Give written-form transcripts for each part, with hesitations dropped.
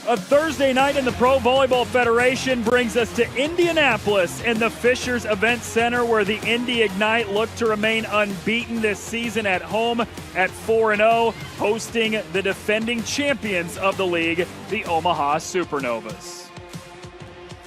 A Thursday night in the Pro Volleyball Federation brings us to Indianapolis in the Fishers Event Center, where the Indy Ignite look to remain unbeaten this season at home at 4-0, hosting the defending champions of the league, the Omaha Supernovas.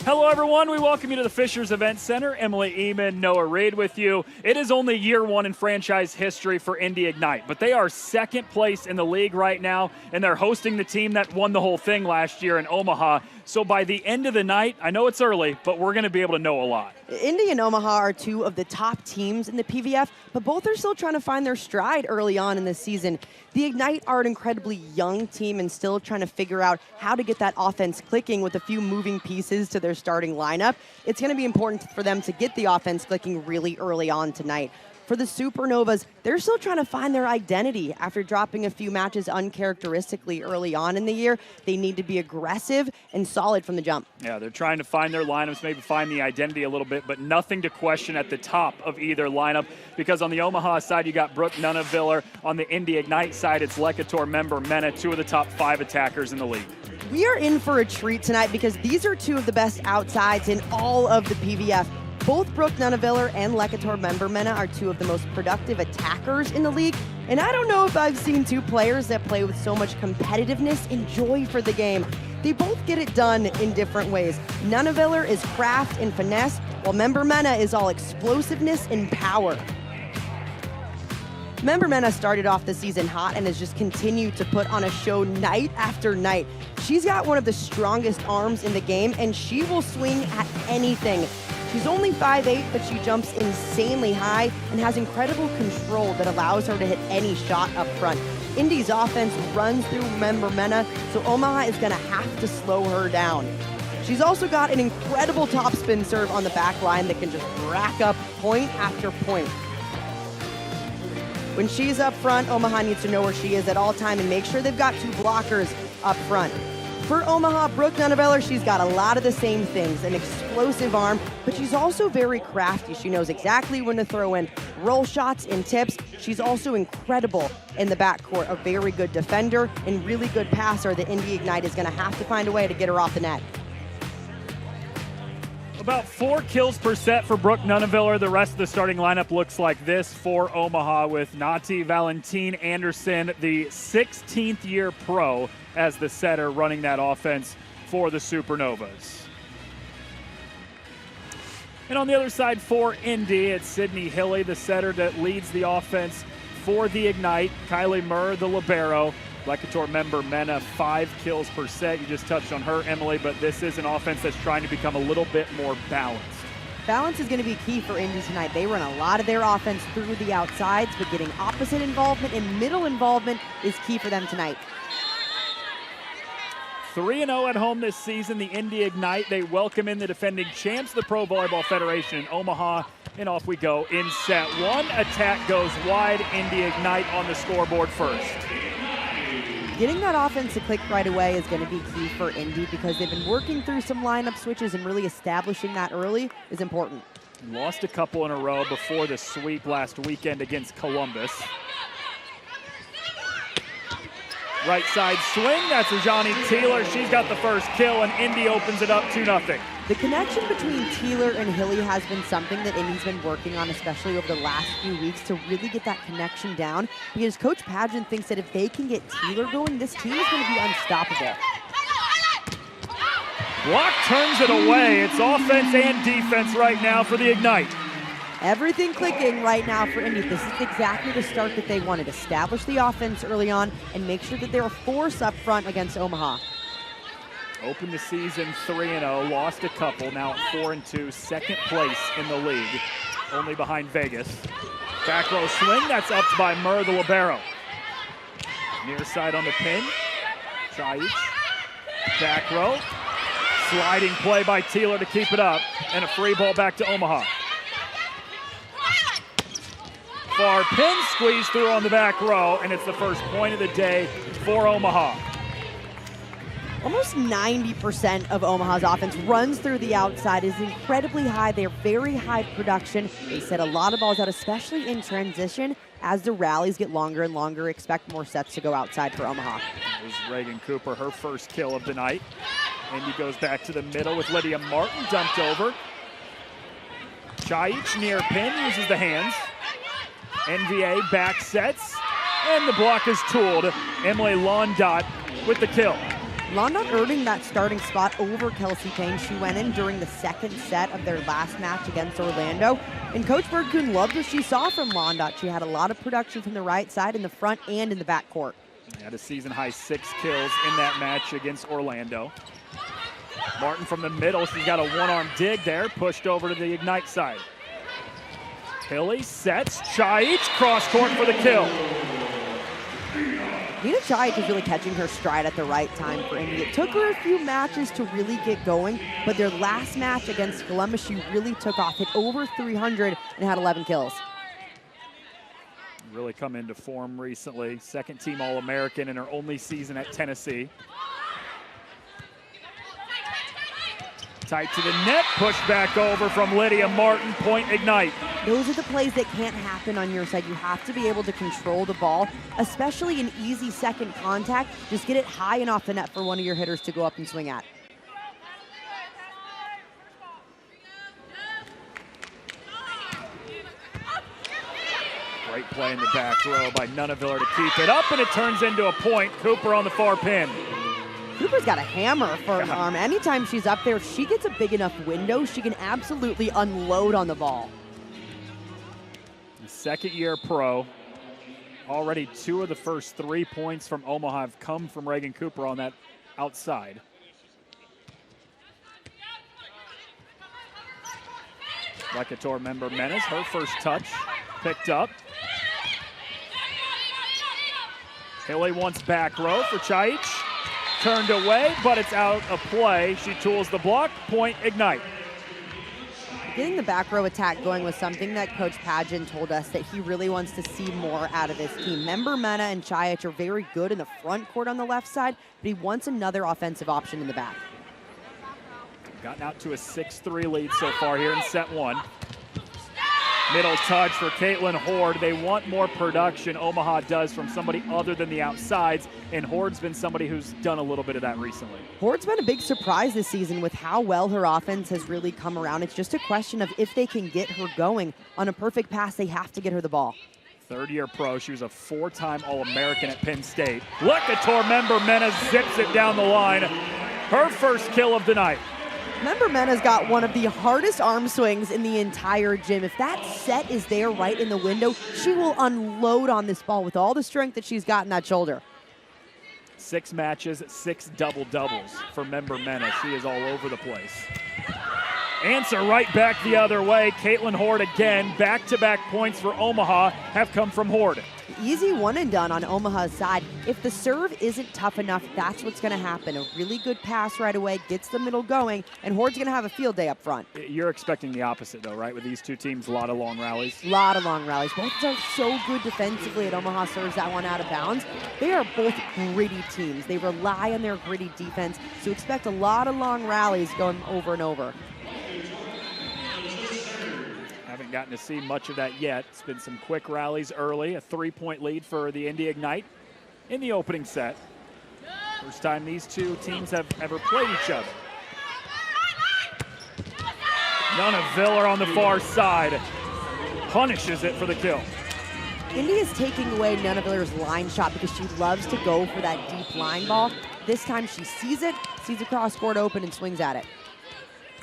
Hello, everyone. We welcome you to the Fishers Event Center. Emily Eman, Noah Reed with you. It is only year one in franchise history for Indy Ignite, but they are second place in the league right now, and they're hosting the team that won the whole thing last year in Omaha. So by the end of the night, I know it's early, but we're going to be able to know a lot. Indy and Omaha are two of the top teams in the PVF, but both are still trying to find their stride early on in this season. The Ignite are an incredibly young team and still trying to figure out how to get that offense clicking with a few moving pieces to their starting lineup. It's going to be important for them to get the offense clicking really early on tonight. For the Supernovas, they're still trying to find their identity after dropping a few matches uncharacteristically early on in the year. They need to be aggressive and solid from the jump. Yeah, they're trying to find their lineups, maybe find the identity a little bit, but nothing to question at the top of either lineup, because on the Omaha side, you got Brooke Nunaviller. On the Indy Ignite side, it's Lecator member Mena, two of the top 5 attackers in the league. We are in for a treat tonight because these are two of the best outsides in all of the PVF. Both Brooke Nunaviller and Lecator member Mena are two of the most productive attackers in the league. And I don't know if I've seen two players that play with so much competitiveness and joy for the game. They both get it done in different ways. Nunaviller is craft and finesse, while member Mena is all explosiveness and power. Member Mena started off the season hot and has just continued to put on a show night after night. She's got one of the strongest arms in the game, and she will swing at anything. She's only 5'8", but she jumps insanely high and has incredible control that allows her to hit any shot up front. Indy's offense runs through member Mena, so Omaha is going to have to slow her down. She's also got an incredible topspin serve on the back line that can just rack up point after point. When she's up front, Omaha needs to know where she is at all time and make sure they've got two blockers up front. For Omaha, Brooke Nunaviller, she's got a lot of the same things, an explosive arm, but she's also very crafty. She knows exactly when to throw in roll shots and tips. She's also incredible in the backcourt, a very good defender and really good passer. The Indy Ignite is going to have to find a way to get her off the net. About 4 kills per set for Brooke Nunaviller. The rest of the starting lineup looks like this for Omaha, with Nati Valentine Anderson, the 16th year pro, as the setter running that offense for the Supernovas. And on the other side for Indy, it's Sydney Hilly, the setter that leads the offense for the Ignite. Kylie Murr, the libero. Lecator member Mena, 5 kills per set. You just touched on her, Emily, but this is an offense that's trying to become a little bit more balanced. Balance is going to be key for Indy tonight. They run a lot of their offense through the outsides, but getting opposite involvement and middle involvement is key for them tonight. 3-0 at home this season, the Indy Ignite. They welcome in the defending champs, the Pro Volleyball Federation in Omaha, and off we go in set 1. Attack goes wide, Indy Ignite on the scoreboard first. Getting that offense to click right away is going to be key for Indy because they've been working through some lineup switches, and really establishing that early is important. Lost a couple in a row before the sweep last weekend against Columbus. Right side swing, that's Ajani Teeler. She's got the first kill, and Indy opens it up 2-0. The connection between Teeler and Hilly has been something that Indy's been working on, especially over the last few weeks, to really get that connection down, because Coach Padgett thinks that if they can get Teeler going, this team is going to be unstoppable. Block turns it away. It's offense and defense right now for the Ignite. Everything clicking right now for Indy. This is exactly the start that they wanted. Establish the offense early on and make sure that they're a force up front against Omaha. Opened the season 3-0, lost a couple, now at 4-2, second place in the league, only behind Vegas. Back row swing, that's up by Murr, the libero. Near side on the pin, Chaic. Back row, sliding play by Teeler to keep it up, and a free ball back to Omaha. Far pin, squeeze through on the back row, and it's the first point of the day for Omaha. Almost 90% of Omaha's offense runs through the outside, is incredibly high. They're very high production. They set a lot of balls out, especially in transition. as the rallies get longer and longer, expect more sets to go outside for Omaha. There's Reagan Cooper, her first kill of the night. Indy goes back to the middle with Lydia Martin dumped over. Chayich near pin, uses the hands. NVA back sets, and the block is tooled. Emily Londot with the kill. Londot earning that starting spot over Kelsey Payne. She went in during the second set of their last match against Orlando. And Coach Bergkuhn loved what she saw from Londot. She had a lot of production from the right side, in the front, and in the back court. Had a season-high 6 kills in that match against Orlando. Martin from the middle, she's got a one-arm dig there, pushed over to the Ignite side. Hilly sets, Chayich cross court for the kill. Nina Chayich is really catching her stride at the right time for Indy. It took her a few matches to really get going, but their last match against Columbus, she really took off, hit over 300 and had 11 kills. Really come into form recently. Second team All-American in her only season at Tennessee. Tight to the net, pushed back over from Lydia Martin, point Ignite. Those are the plays that can't happen on your side. You have to be able to control the ball, especially in easy second contact. Just get it high and off the net for one of your hitters to go up and swing at. Great play in the back row by Nunaviller to keep it up, and it turns into a point. Cooper on the far pin. Cooper's got a hammer for an arm. Anytime she's up there, if she gets a big enough window, she can absolutely unload on the ball. Second-year pro. Already 2 of the first 3 points from Omaha have come from Reagan Cooper on that outside. Lecator member Menace, her first touch picked up. Hilly wants back row for Chayich. Turned away, but it's out of play. She tools the block, point Ignite. Getting the back row attack going was something that Coach Padgett told us that he really wants to see more out of this team. Member Mena and Chayich are very good in the front court on the left side, but he wants another offensive option in the back. Gotten out to a 6-3 lead so far here in set 1. Middle touch for Caitlin Horde. They want more production. Omaha does from somebody other than the outsides, and Horde's been somebody who's done a little bit of that recently. Horde's been a big surprise this season with how well her offense has really come around. It's just a question of if they can get her going. On a perfect pass, they have to get her the ball. Third-year pro. She was a 4-time All-American at Penn State. Lecator member Mena zips it down the line. Her first kill of the night. Member Mena's got one of the hardest arm swings in the entire gym. If that set is there right in the window, she will unload on this ball with all the strength that she's got in that shoulder. 6 matches, 6 double-doubles for member Mena. She is all over the place. Answer right back the other way. Caitlin Horde again. Back-to-back points for Omaha have come from Horde. Easy one and done on Omaha's side. If the serve isn't tough enough, that's what's going to happen. A really good pass right away, gets the middle going, and Horde's going to have a field day up front. You're expecting the opposite, though, right? With these two teams, a lot of long rallies. A lot of long rallies. Both are so good defensively, and Omaha serves that one out of bounds. They are both gritty teams. They rely on their gritty defense, so expect a lot of long rallies going over and over. Haven't gotten to see much of that yet. It's been some quick rallies early. A 3-point lead for the Indy Ignite in the opening set. First time these two teams have ever played each other. Nunaviller on the far side punishes it for the kill. Indy is taking away Nunaviller's line shot because she loves to go for that deep line ball. This time she sees it, sees the cross court open, and swings at it.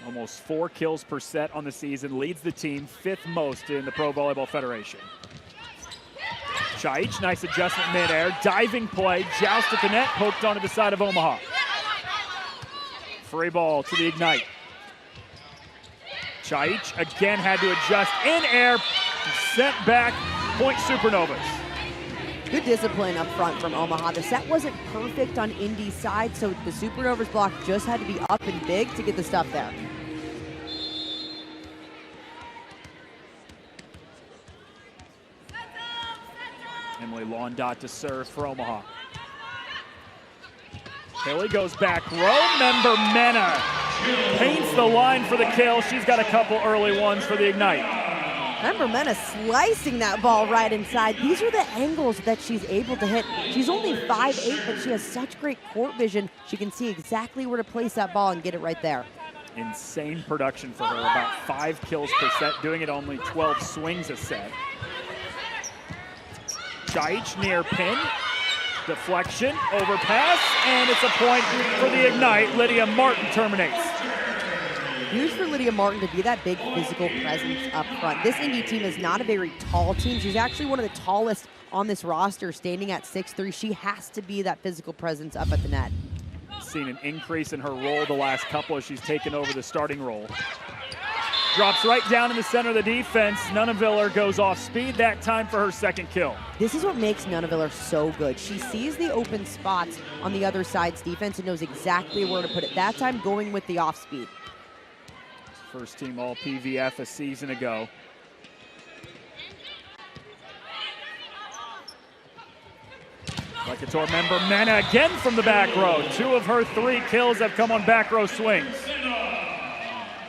Almost 4 kills per set on the season, leads the team 5th most in the Pro Volleyball Federation. Chayich, nice adjustment midair, diving play, joust at the net, poked onto the side of Omaha. Free ball to the Ignite. Chayich again had to adjust in air, sent back, point Supernovas. Good discipline up front from Omaha. The set wasn't perfect on Indy's side, so the Supernovas block just had to be up and big to get the stuff there. Emily Londot to serve for Omaha. Hilly goes back row, member Mena paints the line for the kill. She's got a couple early ones for the Ignite. Remember Mena slicing that ball right inside. These are the angles that she's able to hit. She's only 5'8", but she has such great court vision. She can see exactly where to place that ball and get it right there. Insane production for her, about 5 kills per set, doing it only 12 swings a set. Chaich near pin, deflection, overpass, and it's a point for the Ignite. Lydia Martin terminates. Huge for Lydia Martin to be that big physical presence up front. This Indy team is not a very tall team. She's actually one of the tallest on this roster, standing at 6'3". She has to be that physical presence up at the net. Seen an increase in her role the last couple as she's taken over the starting role. Drops right down in the center of the defense. Nuneviller goes off speed that time for her second kill. This is what makes Nuneviller so good. She sees the open spots on the other side's defense and knows exactly where to put it. That time going with the off speed. First team all PVF a season ago. Lekator member Mena again from the back row. 2 of her 3 kills have come on back row swings.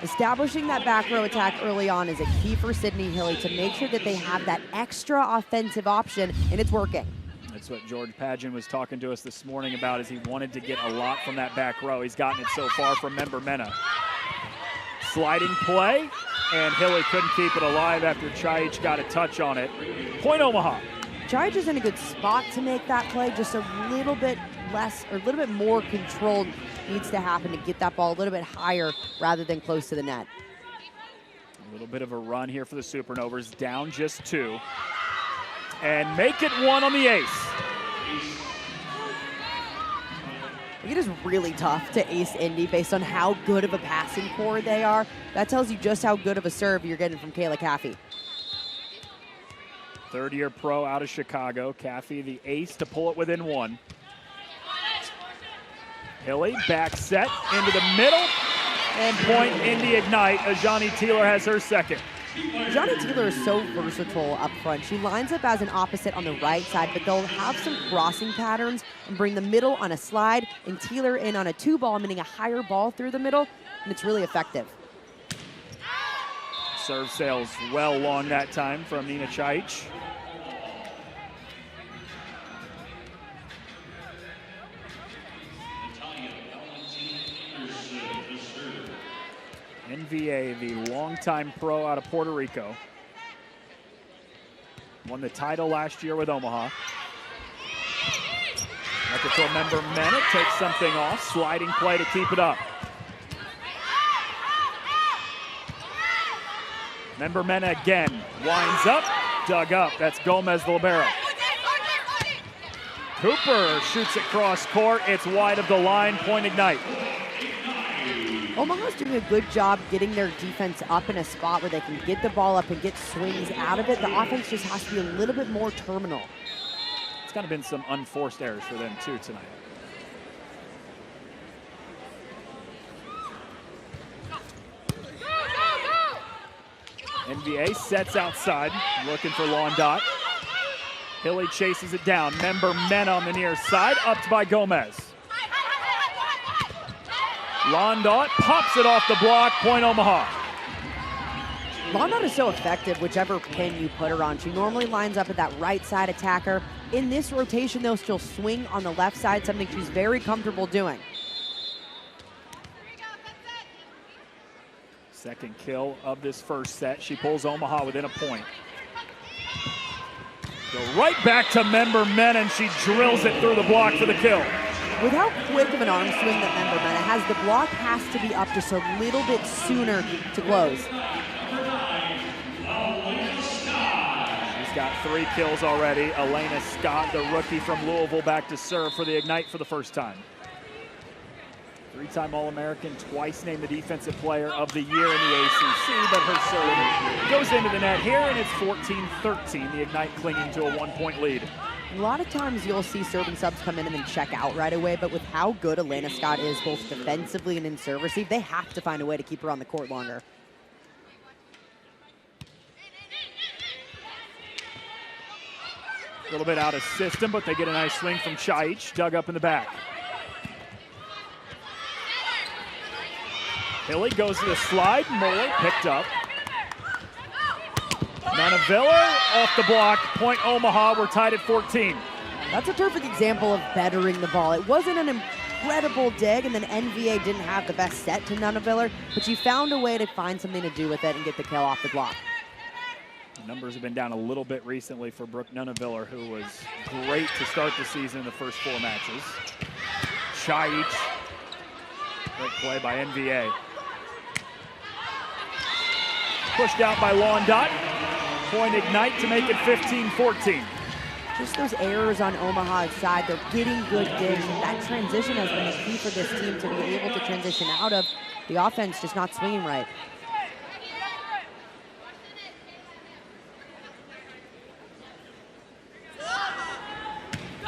Establishing that back row attack early on is a key for Sydney Hilly to make sure that they have that extra offensive option, and it's working. That's what George Padgett was talking to us this morning about, is he wanted to get a lot from that back row. He's gotten it so far from member Mena. Sliding play, and Hilly couldn't keep it alive after Chaich got a touch on it. Point Omaha. Chaich is in a good spot to make that play, just a little bit less, or a little bit more controlled needs to happen to get that ball a little bit higher rather than close to the net. A little bit of a run here for the Supernovas, down just 2. And make it 1 on the ace. It is really tough to ace Indy based on how good of a passing core they are. That tells you just how good of a serve you're getting from Kayla Caffey. Third-year pro out of Chicago. Caffey the ace to pull it within 1. Hilly back set into the middle, and point Indy Ignite as Johnny Teeler has her second. Johnny Teeler is so versatile up front. She lines up as an opposite on the right side, but they'll have some crossing patterns and bring the middle on a slide and Teeler in on a 2-ball, meaning a higher ball through the middle, and it's really effective. Serve sails well long that time from Nina Chaich. NVA, the longtime pro out of Puerto Rico. Won the title last year with Omaha. Lekator member Mena takes something off. Sliding play to keep it up. Member Mena again. Winds up, dug up. That's Gomez the libero. Cooper shoots it cross court. It's wide of the line. Point Ignite. Omaha's doing a good job getting their defense up in a spot where they can get the ball up and get swings out of it. The offense just has to be a little bit more terminal. It's kind of been some unforced errors for them too tonight. NBA sets outside, looking for Londot. Hilly chases it down. Member Mena on the near side, upped by Gomez. Londot pops it off the block, point Omaha. Londot is so effective whichever pin you put her on. She normally lines up at that right side attacker. In this rotation though, she'll swing on the left side, something she's very comfortable doing. Second kill of this first set. She pulls Omaha within a point. Go right back to member Mena, and she drills it through the block for the kill. With how quick of an arm swing that member Mena has, the block has to be up just a little bit sooner to close. She's got 3 kills already. Elena Scott, the rookie from Louisville, back to serve for the Ignite for the first time. 3-time All-American, twice named the Defensive Player of the Year in the ACC, but her serve goes into the net here, and it's 14-13. The Ignite clinging to a 1-point lead. A lot of times you'll see serving subs come in and then check out right away, but with how good Elena Scott is both defensively and in serve receive, they have to find a way to keep her on the court longer. A little bit out of system, but they get a nice swing from Chaich, dug up in the back. Hilly goes to the slide, Moeller picked up. Nunaviller off the block. Point Omaha. We're tied at 14. That's a perfect example of bettering the ball. It wasn't an incredible dig, and then NVA didn't have the best set to Nunaviller, but she found a way to find something to do with it and get the kill off the block. The numbers have been down a little bit recently for Brooke Nunaviller, who was great to start the season in the first 4 matches. Chaich. Great play by NVA. Pushed out by Londot. Point Ignite to make it 15-14. Just those errors on Omaha's side, they're getting good digs, and that transition has been a key for this team to be able to transition out of. The offense just not swinging right.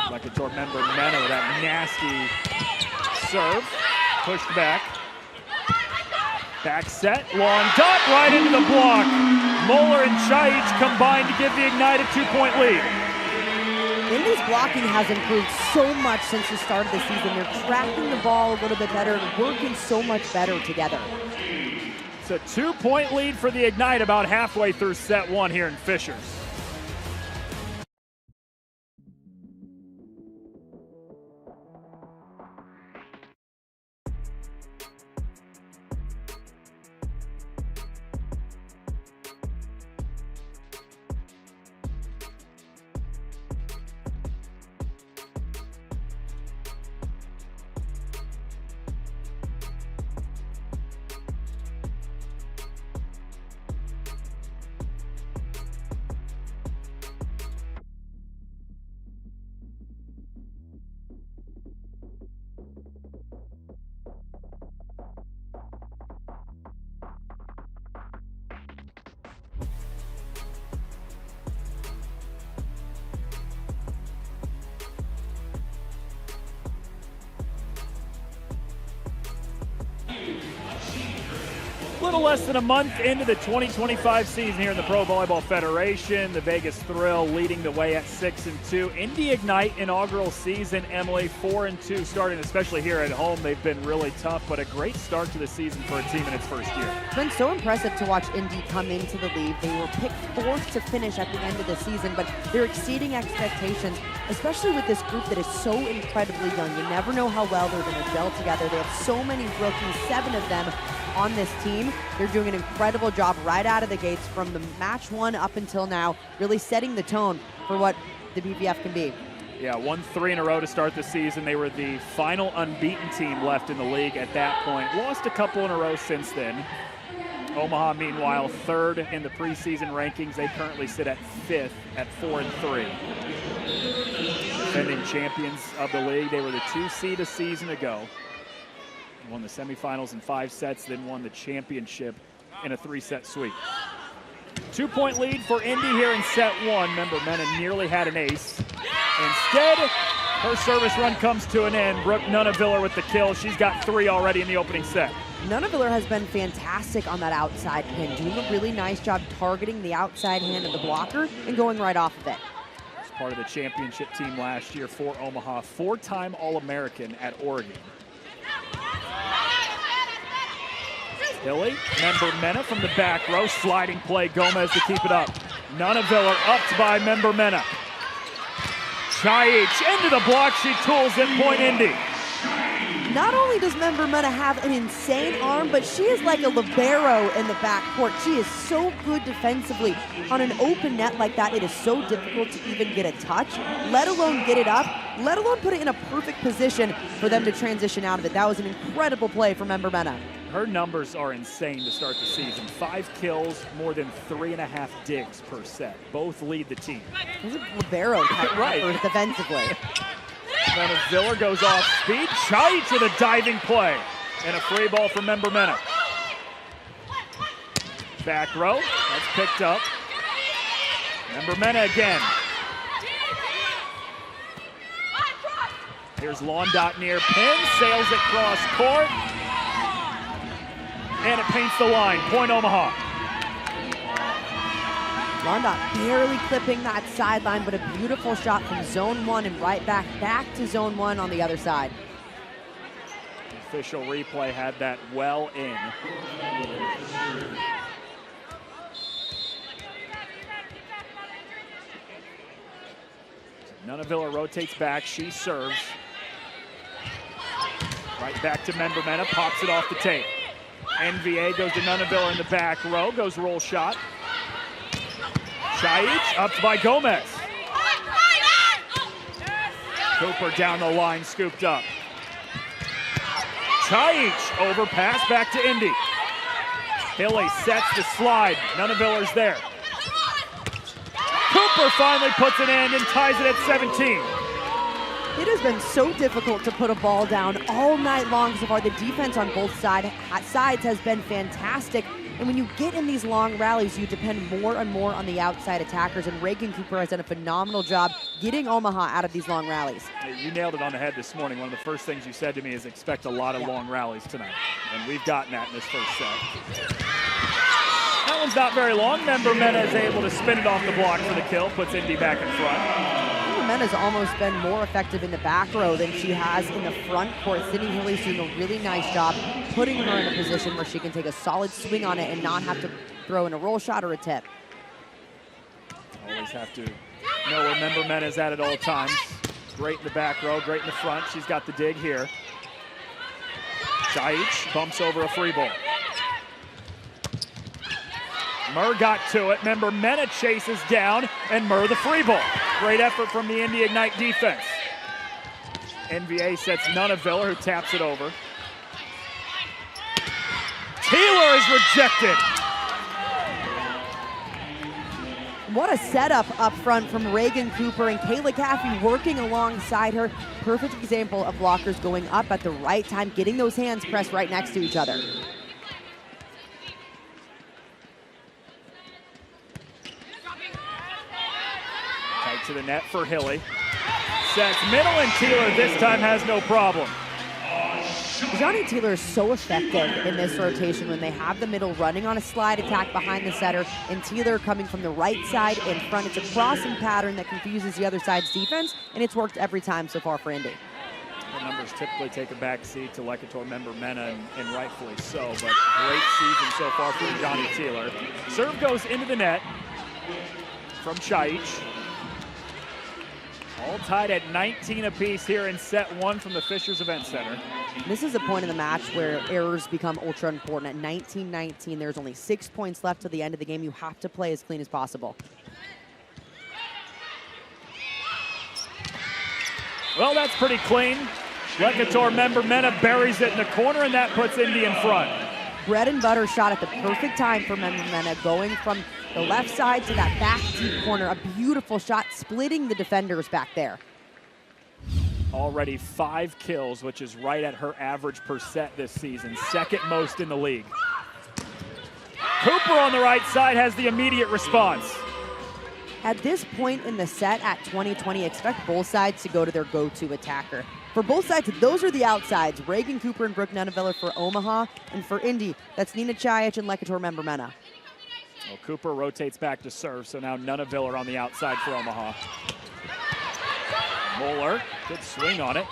Like a tour member, Mena with that nasty serve. Pushed back. Back set, Londot right into the block. Moeller and Chaich combined to give the Ignite a 2-point lead. Indy's blocking has improved so much since the start of the season. They're tracking the ball a little bit better and working so much better together. It's a 2-point lead for the Ignite about halfway through set 1 here in Fishers. A little less than a month into the 2025 season here in the Pro Volleyball Federation. The Vegas Thrill leading the way at 6-2. Indy Ignite inaugural season, Emily, 4-2 starting, especially here at home. They've been really tough, but a great start to the season for a team in its first year. It's been so impressive to watch Indy come into the league. They were picked 4th to finish at the end of the season, but they're exceeding expectations, especially with this group that is so incredibly young. You never know how well they're going to gel together. They have so many rookies, 7 of them on this team. They're doing an incredible job right out of the gates from the match 1 up until now, really setting the tone for what the PVF can be. Yeah, won 3 in a row to start the season. They were the final unbeaten team left in the league at that point. Lost a couple in a row since then. Omaha, meanwhile, 3rd in the preseason rankings. They currently sit at 5th at 4-3. Defending champions of the league. They were the 2 seed a season ago. Won the semifinals in 5 sets, then won the championship in a 3-set sweep. 2-point lead for Indy here in set 1. Remember, Mena nearly had an ace. Instead, her service run comes to an end. Brooke Nunaviller with the kill. She's got 3 already in the opening set. Nunaviller has been fantastic on that outside pin, doing a really nice job targeting the outside hand of the blocker and going right off of it. As part of the championship team last year for Omaha, 4-time All-American at Oregon. Hilly, member Mena from the back row, sliding play, Gomez to keep it up. Nunaviller upped by member Mena. Chaich into the block, she tools it, point Indy. Not only does member Mena have an insane arm, but she is like a libero in the backcourt. She is so good defensively. On an open net like that, it is so difficult to even get a touch, let alone get it up, let alone put it in a perfect position for them to transition out of it. That was an incredible play from member Mena. Her numbers are insane to start the season. 5 kills, more than 3.5 digs per set. Both lead the team. There's a libero type right. effort defensively. Nunaviller goes off speed. Chaich with a diving play. And a free ball from member Mena. Back row, that's picked up. Member Mena again. Here's Londot near pin, sails it cross court. And it paints the line, point Omaha. Londot barely clipping that sideline, but a beautiful shot from zone 1 and right back to zone 1 on the other side. The official replay had that well in. Nunaviller rotates back, she serves. Right back to Member Mena, pops it off the tape. NVA goes to Nunaviller in the back row, goes roll shot. Chaic up by Gomez. Cooper down the line, scooped up. Chaic over pass back to Indy. Hilly sets the slide. Nunaviller's there. Cooper finally puts it in and ties it at 17. It has been so difficult to put a ball down all night long so far. The defense on both sides has been fantastic. And when you get in these long rallies, you depend more and more on the outside attackers. And Reagan Cooper has done a phenomenal job getting Omaha out of these long rallies. You nailed it on the head this morning. One of the first things you said to me is expect a lot of long rallies tonight. And we've gotten that in this first set. That one's not very long. Member Mena is able to spin it off the block for the kill, puts Indy back in front. Mena's almost been more effective in the back row than she has in the front court. Sydney Hilly's doing a really nice job putting her in a position where she can take a solid swing on it and not have to throw in a roll shot or a tip. Always have to know where Member Mena's at all times. Great in the back row, great in the front. She's got the dig here. Chaic bumps over a free ball. Murr got to it. Member Mena chases down, and Murr the free ball. Great effort from the Indy Ignite defense. NVA sets Nunaviller, who taps it over. Taylor is rejected. What a setup up front from Reagan Cooper and Kayla Caffey working alongside her. Perfect example of blockers going up at the right time, getting those hands pressed right next to each other. To the net for Hilly. Sets middle, and Taylor this time has no problem. Johnny Taylor is so effective in this rotation when they have the middle running on a slide attack behind the setter and Taylor coming from the right side in front. It's a crossing pattern that confuses the other side's defense, and it's worked every time so far for Indy. The numbers typically take a back seat to Lecator Member Mena, and rightfully so, but great season so far from Johnny Taylor. Serve goes into the net from Chaic. All tied at 19 apiece here in set one from the Fishers Event Center. This is a point in the match where errors become ultra important. At 19-19, there's only 6 points left to the end of the game. You have to play as clean as possible. Well, that's pretty clean. Lecator Member Mena buries it in the corner, and that puts Indy in front. Bread and butter shot at the perfect time for Member Mena, going from the left side to that back deep corner. A beautiful shot, splitting the defenders back there. Already 5 kills, which is right at her average per set this season, second most in the league. Cooper on the right side has the immediate response. At this point in the set at 20-20, expect both sides to go to their go-to attacker. For both sides, those are the outsides. Reagan Cooper and Brooke Nunaviller for Omaha, and for Indy, that's Nina Chaic and Lecator Member Mena. Well, Cooper rotates back to serve, so now Nunaviller on the outside for Omaha. Moeller, good swing on it.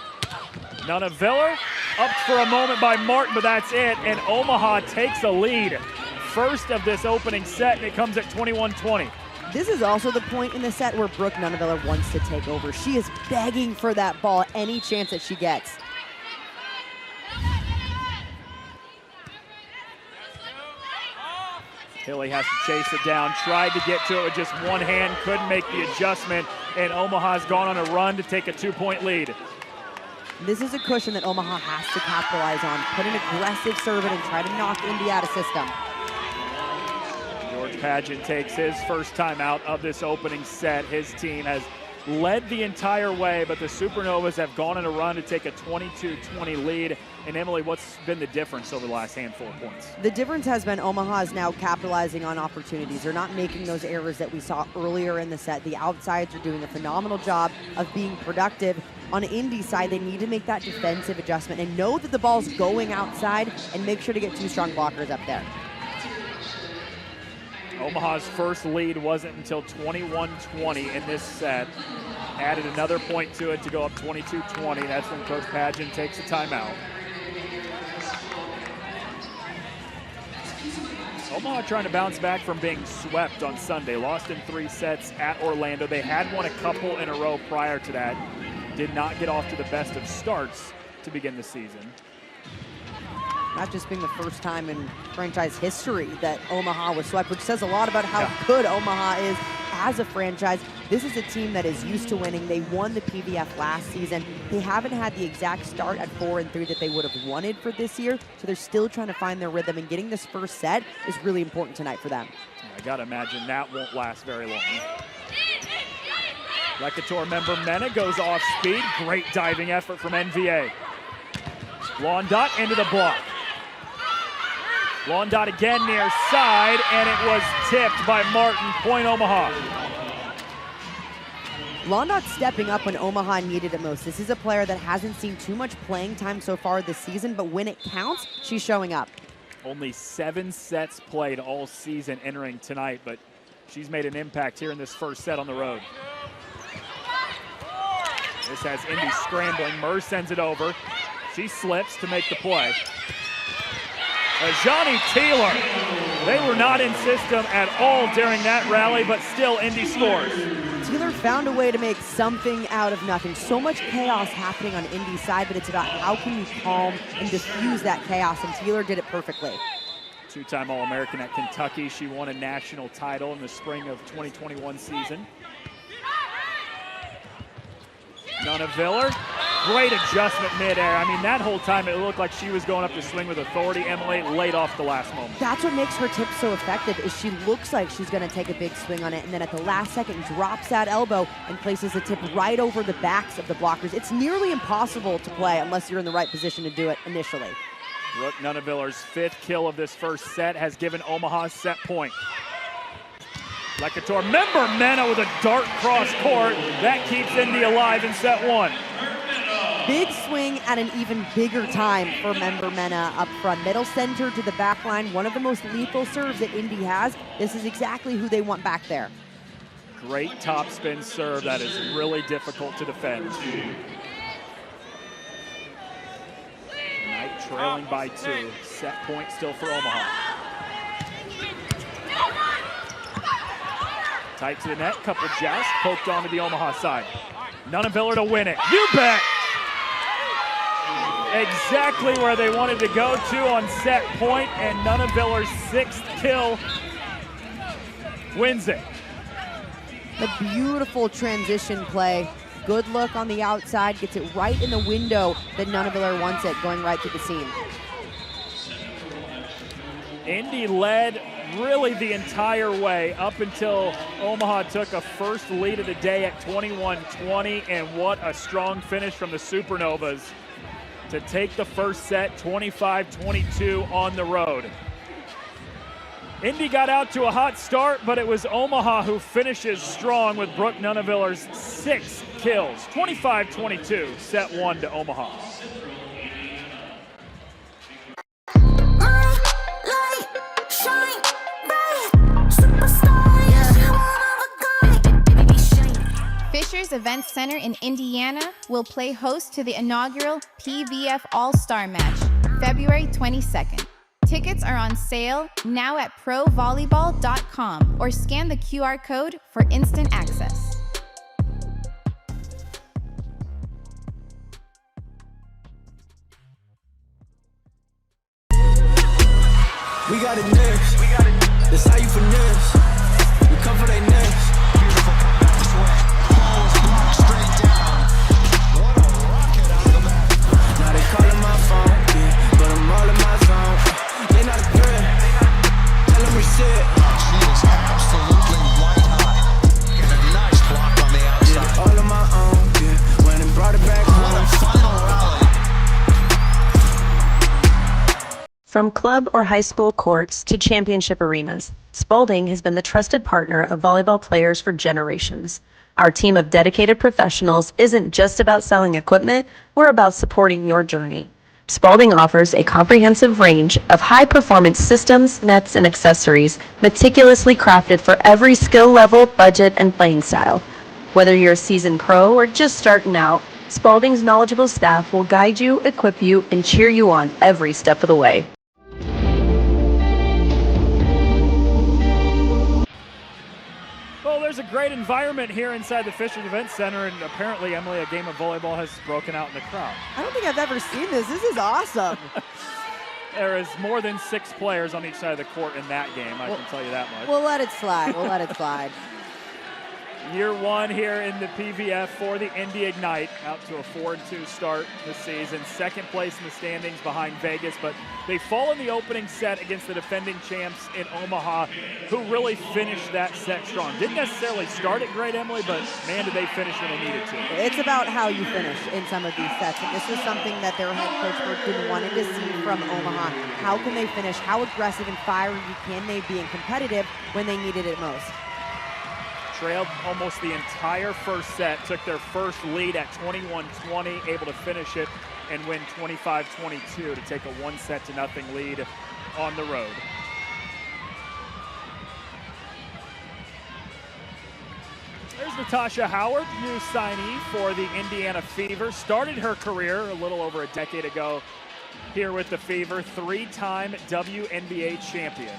Nunaviller up for a moment by Martin, but that's it, and Omaha takes a lead. First of this opening set, and it comes at 21-20. This is also the point in the set where Brooke Nunaviller wants to take over. She is begging for that ball any chance that she gets. Hilly has to chase it down, tried to get to it with just one hand, couldn't make the adjustment, and Omaha's gone on a run to take a 2-point lead. This is a cushion that Omaha has to capitalize on. Put an aggressive serve in and try to knock Indy out of system. George Pageant takes his first time out of this opening set. His team has led the entire way, but the Supernovas have gone on a run to take a 22-20 lead. And Emily, what's been the difference over the last handful of points? The difference has been Omaha is now capitalizing on opportunities. They're not making those errors that we saw earlier in the set. The outsides are doing a phenomenal job of being productive. On Indy's side, they need to make that defensive adjustment and know that the ball's going outside and make sure to get 2 strong blockers up there. Omaha's first lead wasn't until 21-20 in this set. Added another point to it to go up 22-20. That's when Coach Pageant takes a timeout. Omaha trying to bounce back from being swept on Sunday. Lost in 3 sets at Orlando. They had won a couple in a row prior to that. Did not get off to the best of starts to begin the season. Not just being the first time in franchise history that Omaha was swept, which says a lot about how good Omaha is as a franchise. This is a team that is used to winning. They won the PVF last season. They haven't had the exact start at 4-3 that they would have wanted for this year, so they're still trying to find their rhythm, and getting this first set is really important tonight for them. I gotta imagine that won't last very long. Lecator member Mena goes off speed. Great diving effort from NVA. Blondot into the block. Blondot again near side, and it was tipped by Martin. Point Omaha. Blondot stepping up when Omaha needed it most. This is a player that hasn't seen too much playing time so far this season, but when it counts, she's showing up. Only 7 sets played all season entering tonight, but she's made an impact here in this first set on the road. This has Indy scrambling. Murr sends it over. She slips to make the play. Johnny Taylor. They were not in system at all during that rally, but still Indy scores. Taylor found a way to make something out of nothing. So much chaos happening on Indy's side, but it's about how can you calm and diffuse that chaos, and Taylor did it perfectly. 2-time All-American at Kentucky. She won a national title in the spring of 2021 season. Nunaviller, great adjustment midair. I mean, that whole time it looked like she was going up to swing with authority. Emily laid off the last moment. That's what makes her tip so effective, is she looks like she's going to take a big swing on it, and then at the last second drops that elbow and places the tip right over the backs of the blockers. It's nearly impossible to play unless you're in the right position to do it initially. Brooke Nunaviller's 5th kill of this first set has given Omaha set point. Lecator, member Mena with a dart cross court. That keeps Indy alive in set 1. Big swing at an even bigger time for member Mena up front. Middle center to the back line, one of the most lethal serves that Indy has. This is exactly who they want back there. Great topspin serve that is really difficult to defend. Knight trailing by 2. Set point still for Omaha. Tight to the net, couple jousts, poked onto the Omaha side. Nunaviller to win it. You bet! Exactly where they wanted to go to on set point, and Nunaviller's 6th kill wins it. A beautiful transition play. Good look on the outside, gets it right in the window that Nunaviller wants it, going right to the seam. Indy led really the entire way up until Omaha took a first lead of the day at 21-20, and what a strong finish from the Supernovas to take the first set 25-22 on the road. Indy got out to a hot start, but it was Omaha who finishes strong with Brooke Nunaviller's 6 kills. 25-22, set 1 to Omaha. Fisher's Event Center in Indiana will play host to the inaugural PVF All-Star Match, February 22nd. Tickets are on sale now at provolleyball.com or scan the QR code for instant access. We got it next. That's how you finesse. We come for they next. Beautiful comeback swing. Ball is blocked straight down. What a rocket out of the back. Now they calling my phone, yeah, but I'm all in my zone. They not a threat. Tell them reset. She is absolutely white hot. And a nice block on the outside. Did it all on my own, yeah. Went and brought it back home. What a final rally. From club or high school courts to championship arenas, Spalding has been the trusted partner of volleyball players for generations. Our team of dedicated professionals isn't just about selling equipment, we're about supporting your journey. Spalding offers a comprehensive range of high-performance systems, nets, and accessories meticulously crafted for every skill level, budget, and playing style. Whether you're a seasoned pro or just starting out, Spalding's knowledgeable staff will guide you, equip you, and cheer you on every step of the way. great environment here inside the Fishers Event Center, and apparently, Emily, a game of volleyball has broken out in the crowd. I don't think I've ever seen this. This is awesome. There is more than 6 players on each side of the court in that game, I can tell you that much. We'll let it slide. We'll let it slide. Year 1 here in the PVF for the Indy Ignite, out to a 4-2 start this season. Second place in the standings behind Vegas, but they fall in the opening set against the defending champs in Omaha, who really finished that set strong. Didn't necessarily start it great, Emily, but man, did they finish when they needed to. It's about how you finish in some of these sets, and this was something that their head coach Berkman wanted to see from Omaha. How can they finish? How aggressive and fiery can they be and competitive when they needed it most? Trailed almost the entire first set, took their first lead at 21-20, able to finish it and win 25-22 to take a 1-0 lead on the road. There's Natasha Howard, new signee for the Indiana Fever. Started her career a little over a decade ago here with the Fever, 3-time WNBA champion.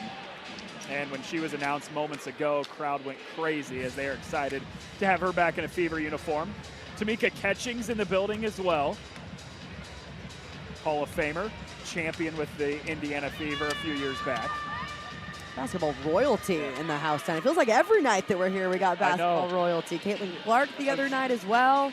And when she was announced moments ago, crowd went crazy as they are excited to have her back in a Fever uniform. Tamika Catchings in the building as well. Hall of Famer, champion with the Indiana Fever a few years back. Basketball royalty in the house tonight. It feels like every night that we're here we got basketball royalty. Caitlin Clark the other night as well.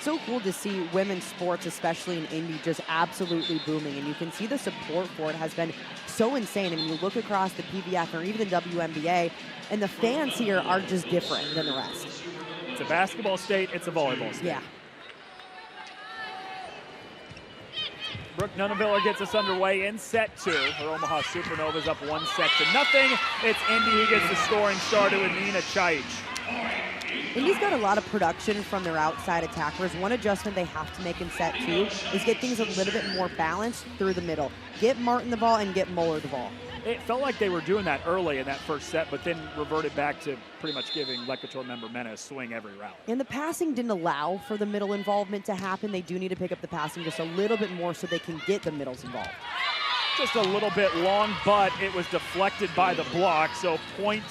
So cool to see women's sports, especially in Indy, just absolutely booming. And you can see the support for it has been so insane. I mean, you look across the PVF or even the WNBA, and the fans here are just different than the rest. It's a basketball state, it's a volleyball state. Yeah. Brooke Nunaviller gets us underway in set 2. Her Omaha Supernovas up 1-0. It's Indy who gets the scoring started with Nina Chaich. Indy's got a lot of production from their outside attackers. One adjustment they have to make in set 2 is get things a little bit more balanced through the middle. Get Martin the ball and get Muller the ball. It felt like they were doing that early in that first set, but then reverted back to pretty much giving Lecator member Mena a swing every rally. And the passing didn't allow for the middle involvement to happen. They do need to pick up the passing just a little bit more so they can get the middles involved. Just a little bit long, but it was deflected by the block, so point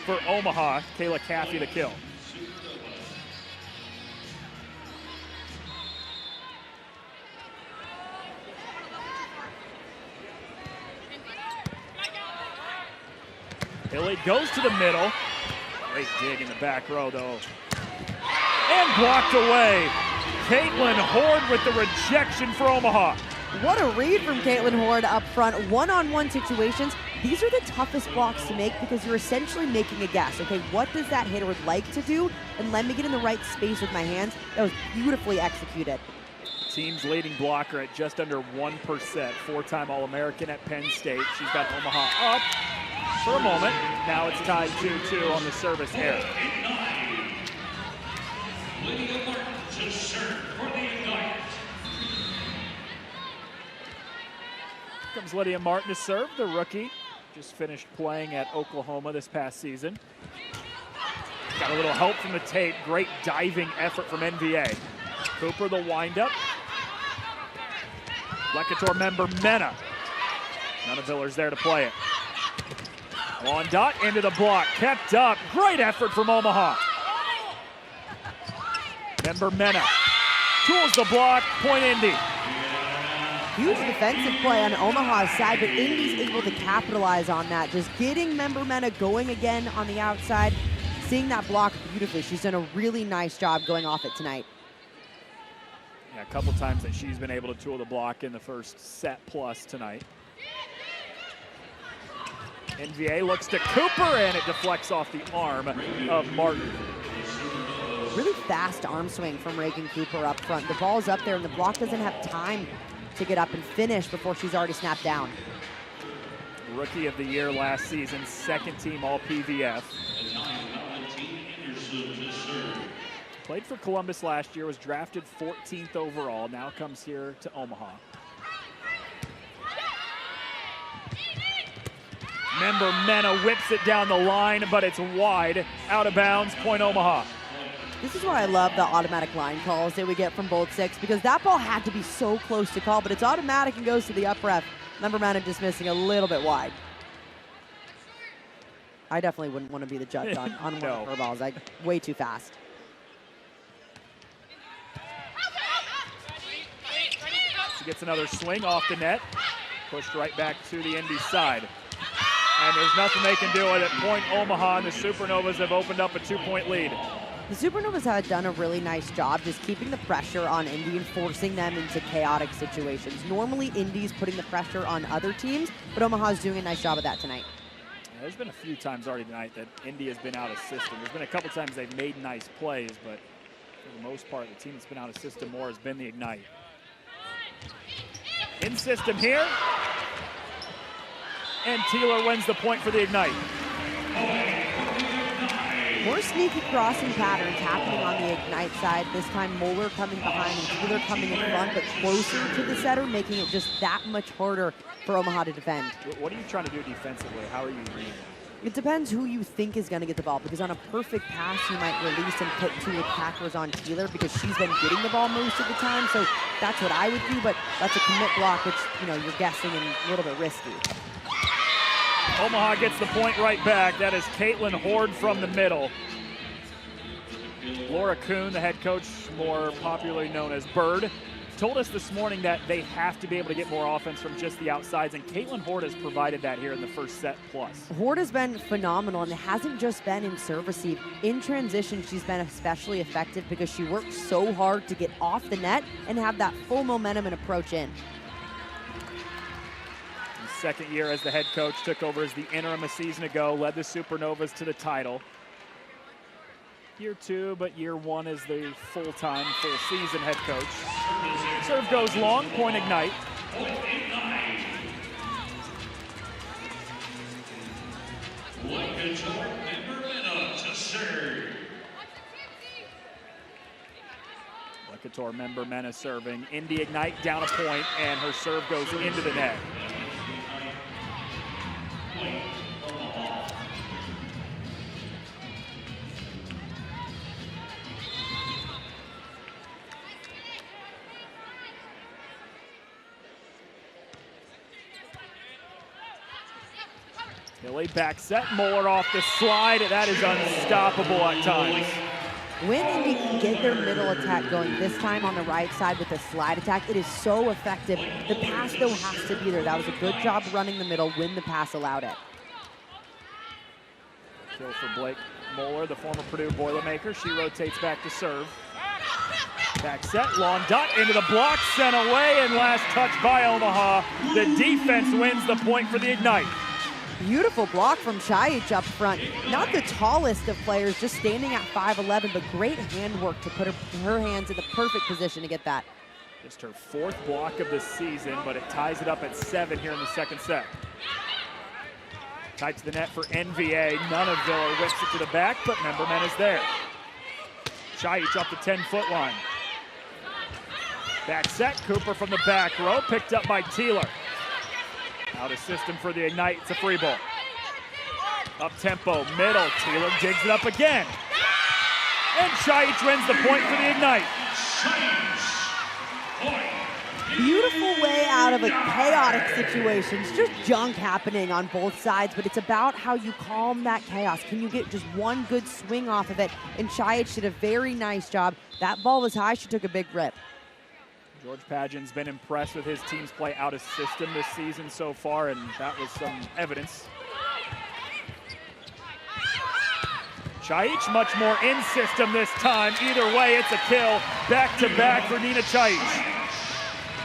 for Omaha. Kayla Caffey the kill. Hilly goes to the middle. Great dig in the back row, though. And blocked away. Caitlin Horde with the rejection for Omaha. What a read from Caitlin Horde up front. One-on-one situations. These are the toughest blocks to make because you're essentially making a guess. Okay, what does that hitter would like to do? And let me get in the right space with my hands. That was beautifully executed. Team's leading blocker at just under 1%. 4-time All-American at Penn State. She's got Omaha up for a moment. Now it's tied 2-2 on the service error. Comes Lydia Martin to serve, the rookie. Just finished playing at Oklahoma this past season. Got a little help from the tape. Great diving effort from NVA. Cooper the windup. Lecator member Mena. Nunaviller's there to play it. On dot, into the block, kept up. Great effort from Omaha. Member Mena tools the block, point Indy. Huge defensive play on Omaha's side, but Indy's able to capitalize on that. Just getting member Mena going again on the outside, seeing that block beautifully. She's done a really nice job going off it tonight. Yeah, a couple times that she's been able to tool the block in the first set plus tonight. NVA looks to Cooper, and it deflects off the arm of Martin. Really fast arm swing from Reagan Cooper up front. The ball's up there, and the block doesn't have time to get up and finish before she's already snapped down. Rookie of the year last season, second team all PVF. Played for Columbus last year, was drafted 14th overall, now comes here to Omaha. Member Mena whips it down the line, but it's wide, out of bounds, point Omaha. This is why I love the automatic line calls that we get from both six, because that ball had to be so close to call, but it's automatic and goes to the up ref. Member Mena just missing a little bit wide. I definitely wouldn't want to be the judge on one No. of her balls. Way too fast. She gets another swing off the net. Pushed right back to the Indy side. And there's nothing they can do with it. Point Omaha, and the Supernovas have opened up a 2-point lead. The Supernovas have done a really nice job just keeping the pressure on Indy and forcing them into chaotic situations. Normally, Indy's putting the pressure on other teams, but Omaha's doing a nice job of that tonight. Yeah, there's been a few times already tonight that Indy has been out of system. There's been a couple times they've made nice plays, but for the most part, the team that's been out of system more has been the Ignite. In system here. And Taylor wins the point for the Ignite. More sneaky crossing patterns happening on the Ignite side. This time Moeller coming behind and Taylor coming in front, but closer to the setter, making it just that much harder for Omaha to defend. What are you trying to do defensively? How are you reading it? It depends who you think is going to get the ball, because on a perfect pass, you might release and put 2 attackers on Taylor because she's been getting the ball most of the time. So that's what I would do, but that's a commit block, which, you know, you're guessing and a little bit risky. Omaha gets the point right back. That is Caitlin Horde from the middle. Laura Kuhn, the head coach, more popularly known as Bird, told us this morning that they have to be able to get more offense from just the outsides, and Caitlin Horde has provided that here in the first set plus. Horde has been phenomenal, and it hasn't just been in serve receive. In transition, she's been especially effective because she works so hard to get off the net and have that full momentum and approach in. His second year as the head coach, took over as the interim a season ago, led the Supernovas to the title. Year 2, but year 1 is the full-time, full-season head coach. Serve goes long, point Ignite. Lekator member Mena serving. Indy Ignite down a point, and her serve goes into the net. Hilly back set, Moeller off the slide. That is unstoppable at times. When Indy can get their middle attack going, this time on the right side with the slide attack, it is so effective. The pass, though, has to be there. That was a good job running the middle when the pass allowed it. Kill for Blake Moeller, the former Purdue Boilermaker. She rotates back to serve. Back set, long dot into the block, sent away, and last touch by Omaha. The defense wins the point for the Ignite. Beautiful block from Chaich up front. Not the tallest of players, just standing at 5'11", but great handwork to put her hands in the perfect position to get that. Just her 4th block of the season, but it ties it up at 7 here in the second set. Tight to the net for NVA. Nunaville whips it to the back, but Memberman is there. Chaich up the 10-foot line. Back set, Cooper from the back row, picked up by Taylor. Out of system for the Ignite, it's a free ball. Up tempo, middle, Taylor digs it up again. And Chaich wins the point for the Ignite. Beautiful way out of a chaotic situation. It's just junk happening on both sides, but it's about how you calm that chaos. Can you get just one good swing off of it? And Chaich did a very nice job. That ball was high, she took a big rip. George Pageon's been impressed with his team's play out of system this season so far, and that was some evidence. Chaich much more in system this time. Either way, it's a kill. Back-to-back for Nina Chaich.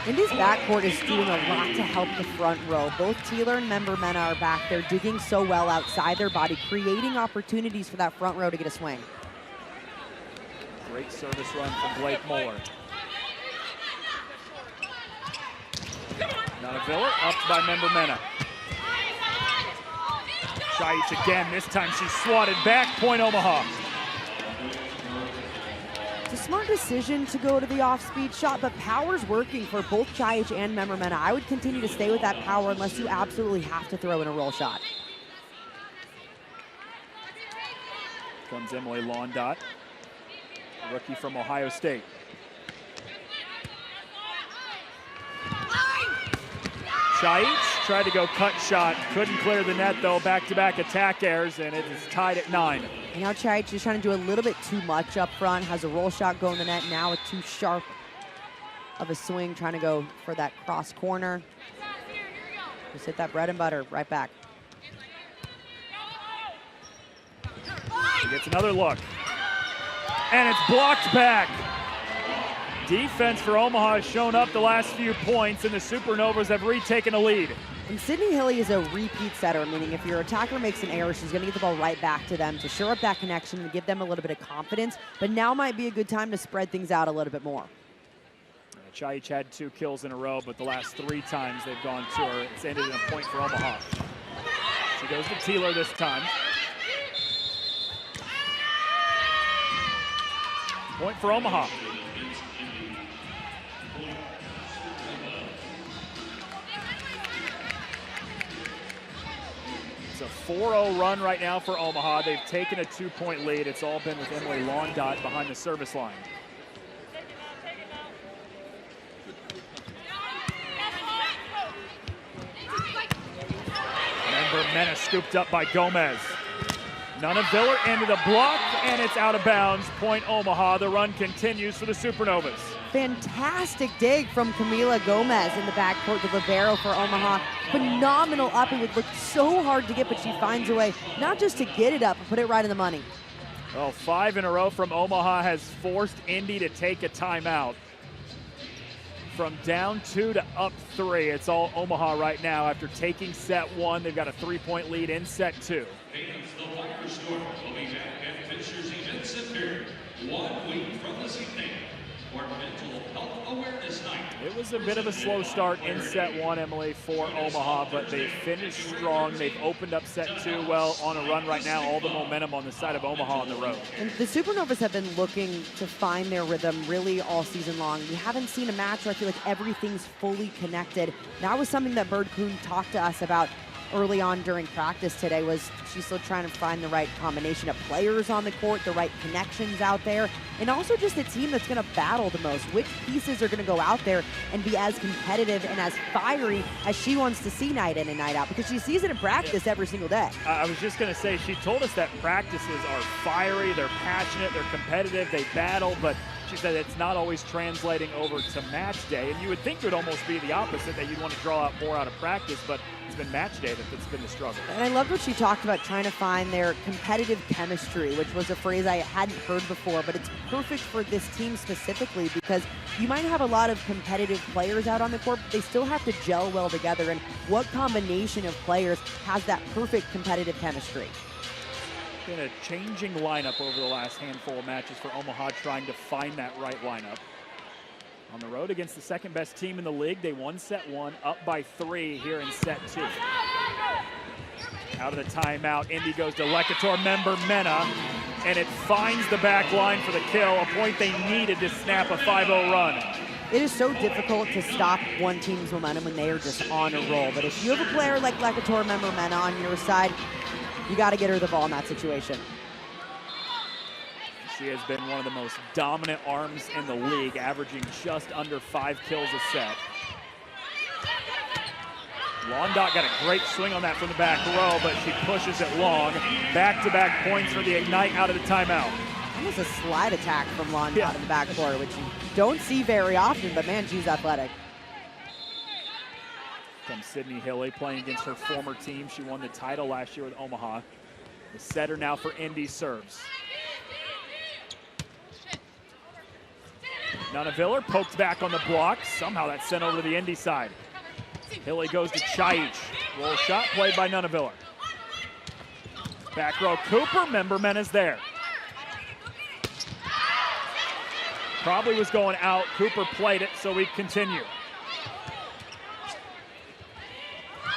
Indy's backcourt is doing a lot to help the front row. Both Taylor and Member Mena are back there digging so well outside their body, creating opportunities for that front row to get a swing. Great service run from Blake Moeller. Nunaville up by Member Mena. Chaich again, this time she swatted back, point Omaha. It's a smart decision to go to the off-speed shot, but power's working for both Chaich and Member Mena. I would continue to stay with that power unless you absolutely have to throw in a roll shot. Comes Emily Londot, a rookie from Ohio State. Chaich tried to go cut shot. Couldn't clear the net, though. Back-to-back attack errors, and it is tied at 9. And now Chayich is trying to do a little bit too much up front. Has a roll shot going in the net. Now with too sharp of a swing, trying to go for that cross corner. Just hit that bread and butter right back. He gets another look. And it's blocked back. Defense for Omaha has shown up the last few points, and the Supernovas have retaken a lead. And Sydney Hilly is a repeat setter, meaning if your attacker makes an error, she's going to get the ball right back to them to shore up that connection and give them a little bit of confidence. But now might be a good time to spread things out a little bit more. Chayich had 2 kills in a row, but the last 3 times they've gone to her, it's ended in a point for Omaha. She goes to Teeler this time. Point for Omaha. It's a 4-0 run right now for Omaha. They've taken a 2-point lead. It's all been with Emily Londot behind the service line. Member Mena scooped up by Gomez. Nunaviller into the block, and it's out of bounds. Point Omaha. The run continues for the Supernovas. Fantastic dig from Camila Gomez in the backcourt, the libero for Omaha. Phenomenal up. It would look so hard to get, but she finds a way not just to get it up, but put it right in the money. Well, 5 in a row from Omaha has forced Indy to take a timeout. From down 2 to up 3, it's all Omaha right now. After taking set 1, they've got a 3-point lead in set 2. Fans, the Liquor Store will be back at Fisher's Event Center 1 week from this evening for Mental Health Awareness Night. It was a bit of a slow start in set 1, Emily, for Omaha, but they finished strong. They've opened up set 2 well on a run right now. All the momentum on the side of Omaha on the road. And the Supernovas have been looking to find their rhythm really all season long. We haven't seen a match where I feel like everything's fully connected. That was something that Bird Kuhn talked to us about early on during practice today. Was she's still trying to find the right combination of players on the court, the right connections out there, and also just the team that's going to battle the most. Which pieces are going to go out there and be as competitive and as fiery as she wants to see night in and night out, because she sees it in practice every single day. I was just going to say, she told us that practices are fiery, they're passionate, they're competitive, they battle, but she said it's not always translating over to match day. And you would think it would almost be the opposite, that you'd want to draw out more out of practice, but it's been match day that's been the struggle. And I loved what she talked about, trying to find their competitive chemistry, which was a phrase I hadn't heard before, but it's perfect for this team specifically, because you might have a lot of competitive players out on the court, but they still have to gel well together. And what combination of players has that perfect competitive chemistry? Been a changing lineup over the last handful of matches for Omaha, trying to find that right lineup. On the road against the second best team in the league, they won set 1, up by 3 here in set 2. Out of the timeout, Indy goes to Lecator, member Mena, and it finds the back line for the kill, a point they needed to snap a 5-0 run. It is so difficult to stop one team's momentum when they are just on a roll. But if you have a player like Lecator, member Mena on your side, you got to get her the ball in that situation. She has been one of the most dominant arms in the league, averaging just under 5 kills a set. Londot got a great swing on that from the back row, but she pushes it long. Back-to-back points for the Ignite out of the timeout. Almost a slide attack from Londot in the backcourt, which you don't see very often, but man, she's athletic. From Sydney Hilly, playing against her former team. She won the title last year with Omaha. The setter now for Indy serves. Nunaviller poked back on the block. Somehow that's sent over to the Indy side. Hilly goes to Chayich. Roll shot played by Nunaviller. Back row Cooper, member Mena's there. Probably was going out. Cooper played it, so we continue.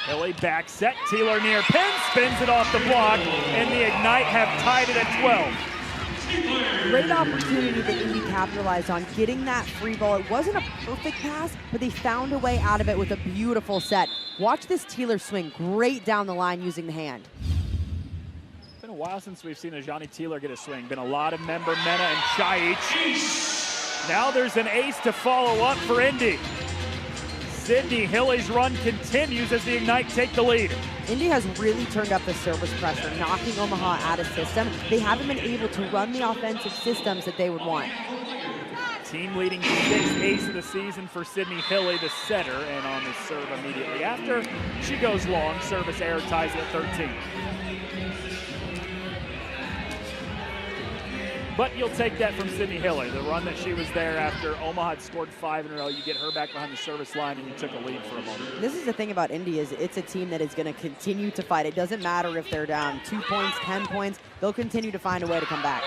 Hilly back set, Teeler near pin, spins it off the block, and the Ignite have tied it at 12. Great opportunity that Indy capitalized on, getting that free ball. It wasn't a perfect pass, but they found a way out of it with a beautiful set. Watch this Teeler swing, great down the line using the hand. It's been a while since we've seen a Johnny Teeler get a swing. Been a lot of member Mena and Chayich. Now there's an ace to follow up for Indy. Sydney Hilly's run continues as the Ignite take the lead. Indy has really turned up the service pressure, knocking Omaha out of system. They haven't been able to run the offensive systems that they would want. Team leading 6th ace of the season for Sydney Hilly, the setter, and on the serve immediately after. She goes long, service error ties it at 13. But you'll take that from Sydney Hilly. The run that she was there after Omaha had scored 5 in a row, you get her back behind the service line and you took a lead for a moment. This is the thing about Indy is it's a team that is going to continue to fight. It doesn't matter if they're down 2 points, 10 points. They'll continue to find a way to come back.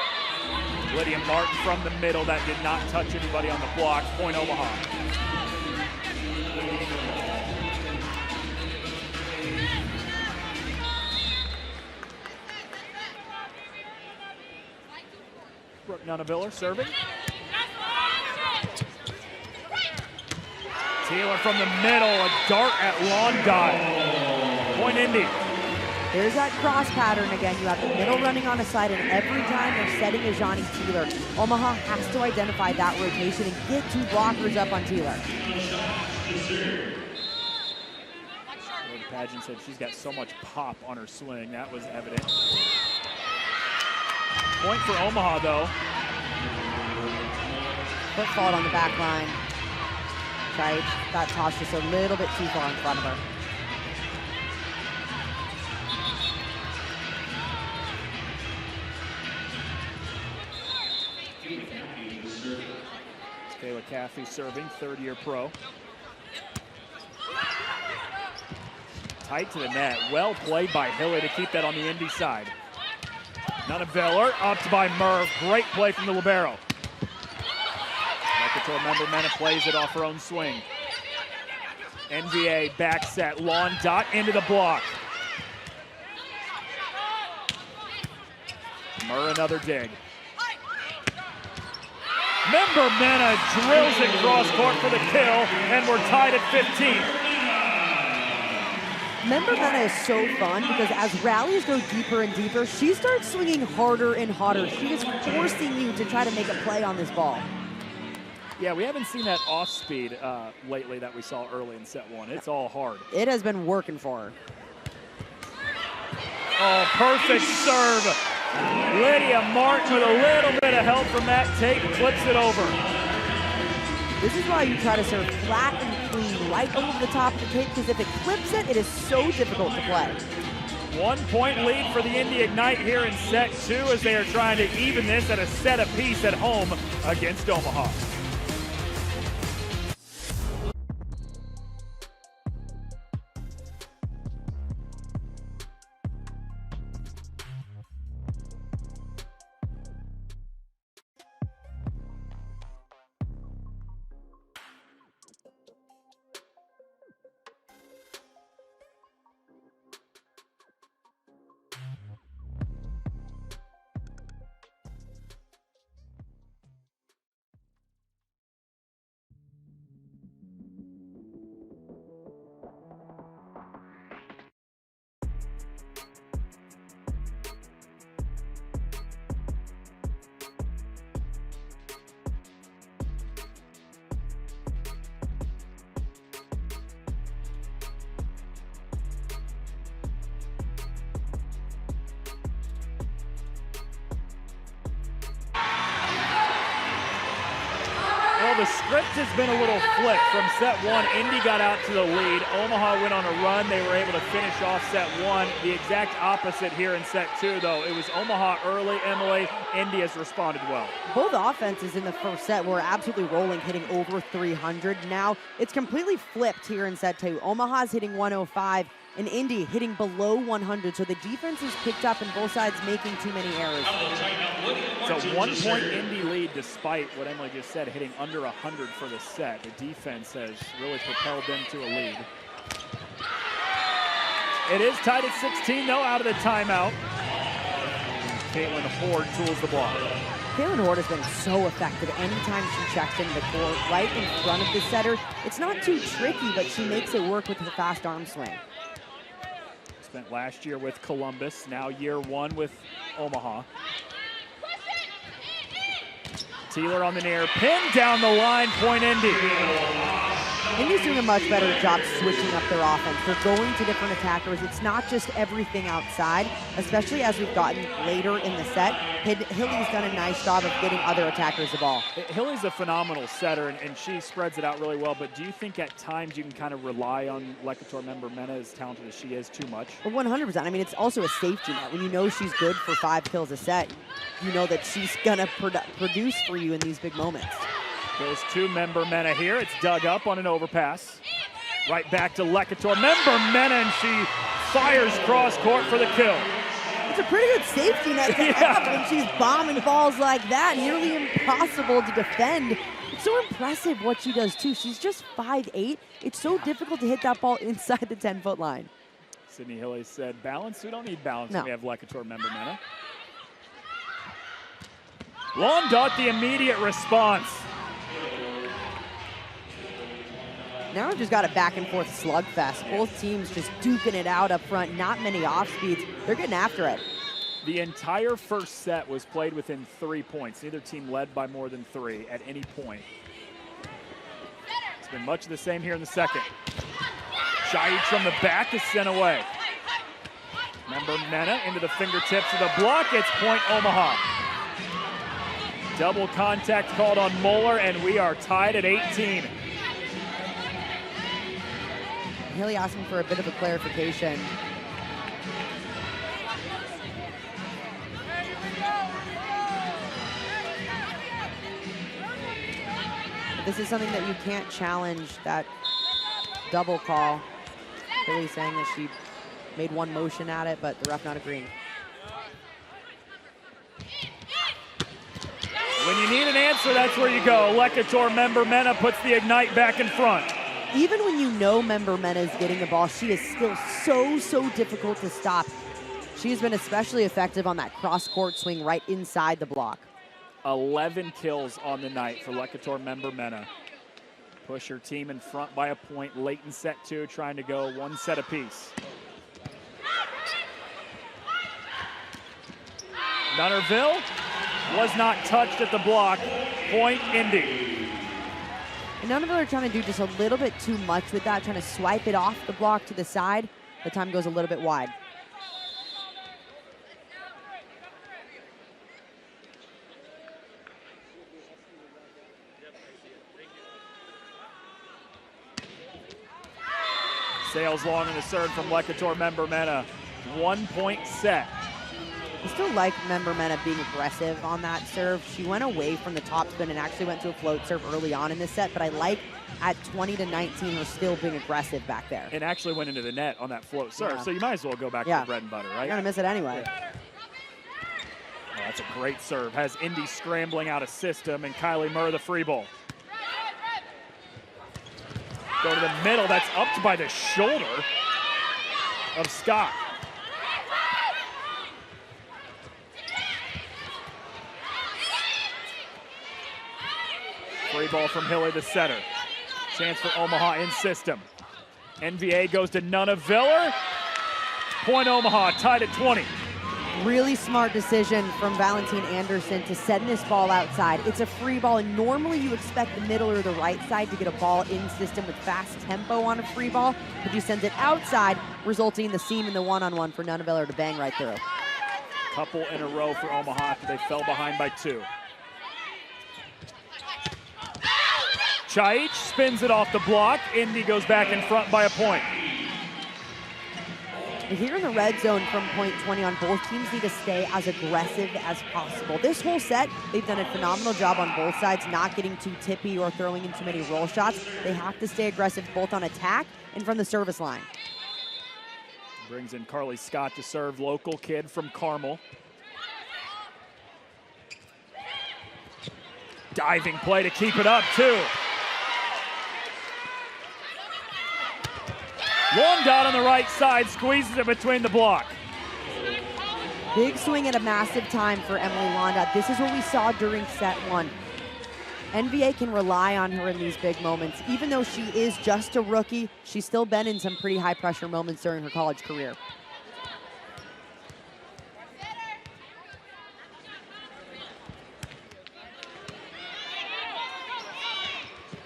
Lydia Martin from the middle. That did not touch anybody on the block. Point Omaha. Brooke Nunaviller serving. Taylor from the middle, a dart at long dot. Point Indy. There's that cross pattern again. You have the middle running on a side, and every time they're setting a Johnny Taylor, Omaha has to identify that rotation and get 2 blockers up on Taylor. Lord Pageant said she's got so much pop on her swing. That was evident. Point for Omaha, though. Foot fault on the back line. Right, that toss just a little bit too far in front of her. Kayla Caffey serving, 3rd-year pro. Tight to the net. Well played by Hilly to keep that on the Indy side. Nunaviller upped by Merv. Great play from the libero. Mercator member Mena plays it off her own swing. NVA back set. Lawn dot into the block. Murr another dig. Member Mena drills it cross court for the kill, and we're tied at 15. Member Mena is so fun because as rallies go deeper and deeper, she starts swinging harder and harder. She is forcing you to try to make a play on this ball. Yeah, we haven't seen that off speed lately that we saw early in set 1. It's all hard. It has been working for her. Oh, perfect serve. Lydia Martin with a little bit of help from Matt Tate flips it over. This is why you try to serve flat and clean right over the top of the tape, because if it clips it, it is so difficult to play. 1 point lead for the Indy Ignite here in set 2 as they are trying to even this at a set apiece at home against Omaha. Well, the script has been a little flipped. From set 1, Indy got out to the lead. Omaha went on a run. They were able to finish off set 1. The exact opposite here in set 2, though. It was Omaha early. Emily, Indy has responded well. Both offenses in the first set were absolutely rolling, hitting over 300. Now it's completely flipped here in set 2. Omaha's hitting 105 and Indy hitting below 100. So the defense is picked up and both sides making too many errors. It's a 1 point Indy lead despite what Emily just said, hitting under 100 for the set. The defense has really propelled them to a lead. It is tied at 16 though, out of the timeout. Caitlin Horde tools the block. Caitlin Horde has been so effective anytime she checks into the court right in front of the setter. It's not too tricky, but she makes it work with her fast arm swing. Spent last year with Columbus, now year 1 with Omaha. Taylor on the near, pinned down the line, point Indy. Indy's doing a much better job switching up their offense. They're going to different attackers. It's not just everything outside, especially as we've gotten later in the set. Hilly's done a nice job of getting other attackers the ball. Hilly's a phenomenal setter, and she spreads it out really well, but do you think at times you can kind of rely on Lecator member Mena, as talented as she is, too much? Well, 100%. I mean, it's also a safety net. When you know she's good for 5 kills a set, you know that she's going to produce for you in these big moments. Goes to member Mena here. It's dug up on an overpass. Right back to Lecator. Member Mena, and she fires cross court for the kill. It's a pretty good safety net to have when she's bombing balls like that. Nearly impossible to defend. It's so impressive what she does, too. She's just 5'8". It's so difficult to hit that ball inside the 10-foot line. Sydney Hilly said, balance? We don't need balance no. when we have Lecator member Mena. Long dot, the immediate response. Now we've just got a back and forth slugfest. Both teams just duking it out up front. Not many off speeds. They're getting after it. The entire first set was played within 3 points. Neither team led by more than 3 at any point. It's been much of the same here in the second. Shaich from the back is sent away. Member Mena into the fingertips of the block. It's point Omaha. Double contact called on Moeller, and we are tied at 18. Hilly asking for a bit of a clarification. But this is something that you can't challenge, that double call. Hilly saying that she made one motion at it, but the ref not agreeing. When you need an answer, that's where you go. Lecator member Mena puts the Ignite back in front. Even when you know member Mena is getting the ball, she is still so difficult to stop. She has been especially effective on that cross-court swing right inside the block. 11 kills on the night for Lecator member Mena. Push her team in front by a point late in set 2, trying to go 1 set apiece. Nunnerville was not touched at the block. Point Indy. And none of them are trying to do just a little bit too much with that, trying to swipe it off the block to the side. The time goes a little bit wide. Sails long in the serve from Lecator member Mena. 1 point set. I still like member Mena being aggressive on that serve. She went away from the top spin and actually went to a float serve early on in this set, but I like at 20-19 her still being aggressive back there. It actually went into the net on that float serve, so you might as well go back to the bread and butter, right? You're gonna miss it anyway. Oh, that's a great serve. Has Indy scrambling out of system, and Kylie Murr the free ball. Go to the middle, that's upped by the shoulder of Scott. Free ball from Hilly, the setter. Chance for Omaha in system. NVA goes to Nunnerville. Point Omaha, tied at 20. Really smart decision from Valentine Anderson to send this ball outside. It's a free ball, and normally you expect the middle or the right side to get a ball in system with fast tempo on a free ball, but she sends it outside, resulting in the seam in the one-on-one for Nunnerville to bang right through. Couple in a row for Omaha after they fell behind by 2. Chaich spins it off the block. Indy goes back in front by a point. Here in the red zone from point 20 on, both teams need to stay as aggressive as possible. This whole set, they've done a phenomenal job on both sides, not getting too tippy or throwing in too many roll shots. They have to stay aggressive both on attack and from the service line. Brings in Carly Scott to serve, local kid from Carmel. Diving play to keep it up, too. Long dot on the right side, squeezes it between the block. Big swing at a massive time for Emily Londa. This is what we saw during set 1. NVA can rely on her in these big moments. Even though she is just a rookie, she's still been in some pretty high pressure moments during her college career.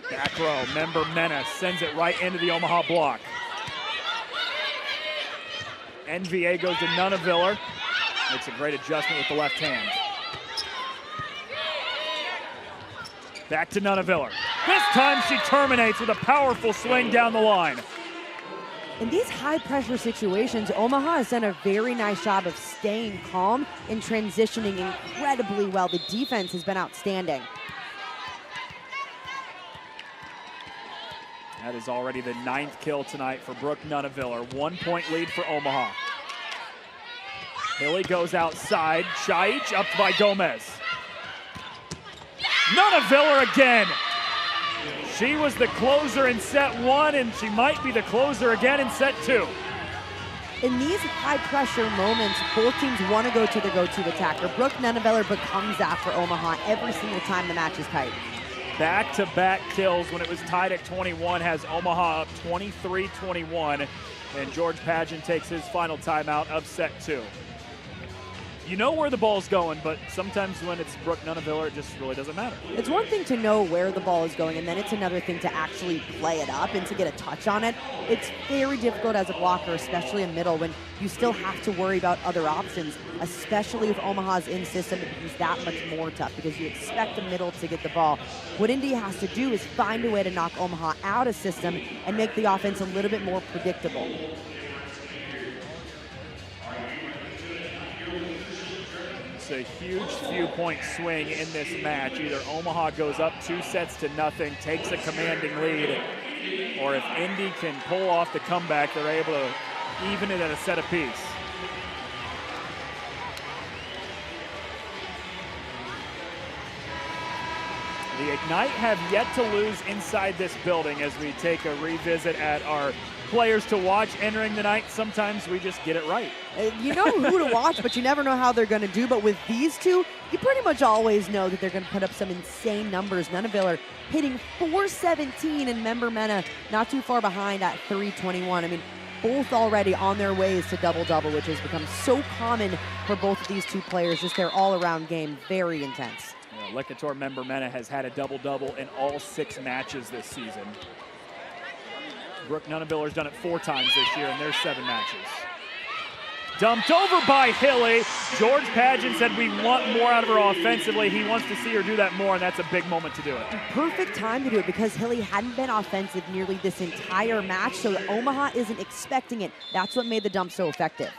Back row, member Mena sends it right into the Omaha block. NVA goes to Nunaviller. Makes a great adjustment with the left hand. Back to Nunaviller. This time she terminates with a powerful swing down the line. In these high-pressure situations, Omaha has done a very nice job of staying calm and transitioning incredibly well. The defense has been outstanding. That is already the 9th kill tonight for Brooke Nunaviller. 1-point lead for Omaha. Hilly goes outside. Chaic up by Gomez. Nunaviller again. She was the closer in set 1, and she might be the closer again in set 2. In these high-pressure moments, both teams want to go to the go-to attacker. Brooke Nunaviller becomes that for Omaha every single time the match is tight. Back-to-back kills when it was tied at 21 has Omaha up 23-21, and George Pageant takes his final timeout of set 2. You know where the ball's going, but sometimes when it's Brooke Nunaviller, it just really doesn't matter. It's one thing to know where the ball is going, and then it's another thing to actually play it up and to get a touch on it. It's very difficult as a blocker, especially in middle, when you still have to worry about other options, especially if Omaha's in system, it becomes that much more tough because you expect the middle to get the ball. What Indy has to do is find a way to knock Omaha out of system and make the offense a little bit more predictable. A huge few-point swing in this match. Either Omaha goes up 2-0, takes a commanding lead, or if Indy can pull off the comeback, they're able to even it at a set apiece. The Ignite have yet to lose inside this building as we take a revisit at our players to watch entering the night. Sometimes we just get it right. You know who to watch, but you never know how they're going to do. But with these two, you pretty much always know that they're going to put up some insane numbers. Nunaviller hitting 417 and member Mena not too far behind at 321. I mean, both already on their ways to double-double, which has become so common for both of these two players. Just their all-around game, very intense. Yeah, Licator member Mena has had a double-double in all 6 matches this season. Brooke Nunaviller's done it 4 times this year in their 7 matches. Dumped over by Hilly. George Pageant said we want more out of her offensively. He wants to see her do that more, and that's a big moment to do it. Perfect time to do it because Hilly hadn't been offensive nearly this entire match, so Omaha isn't expecting it. That's what made the dump so effective.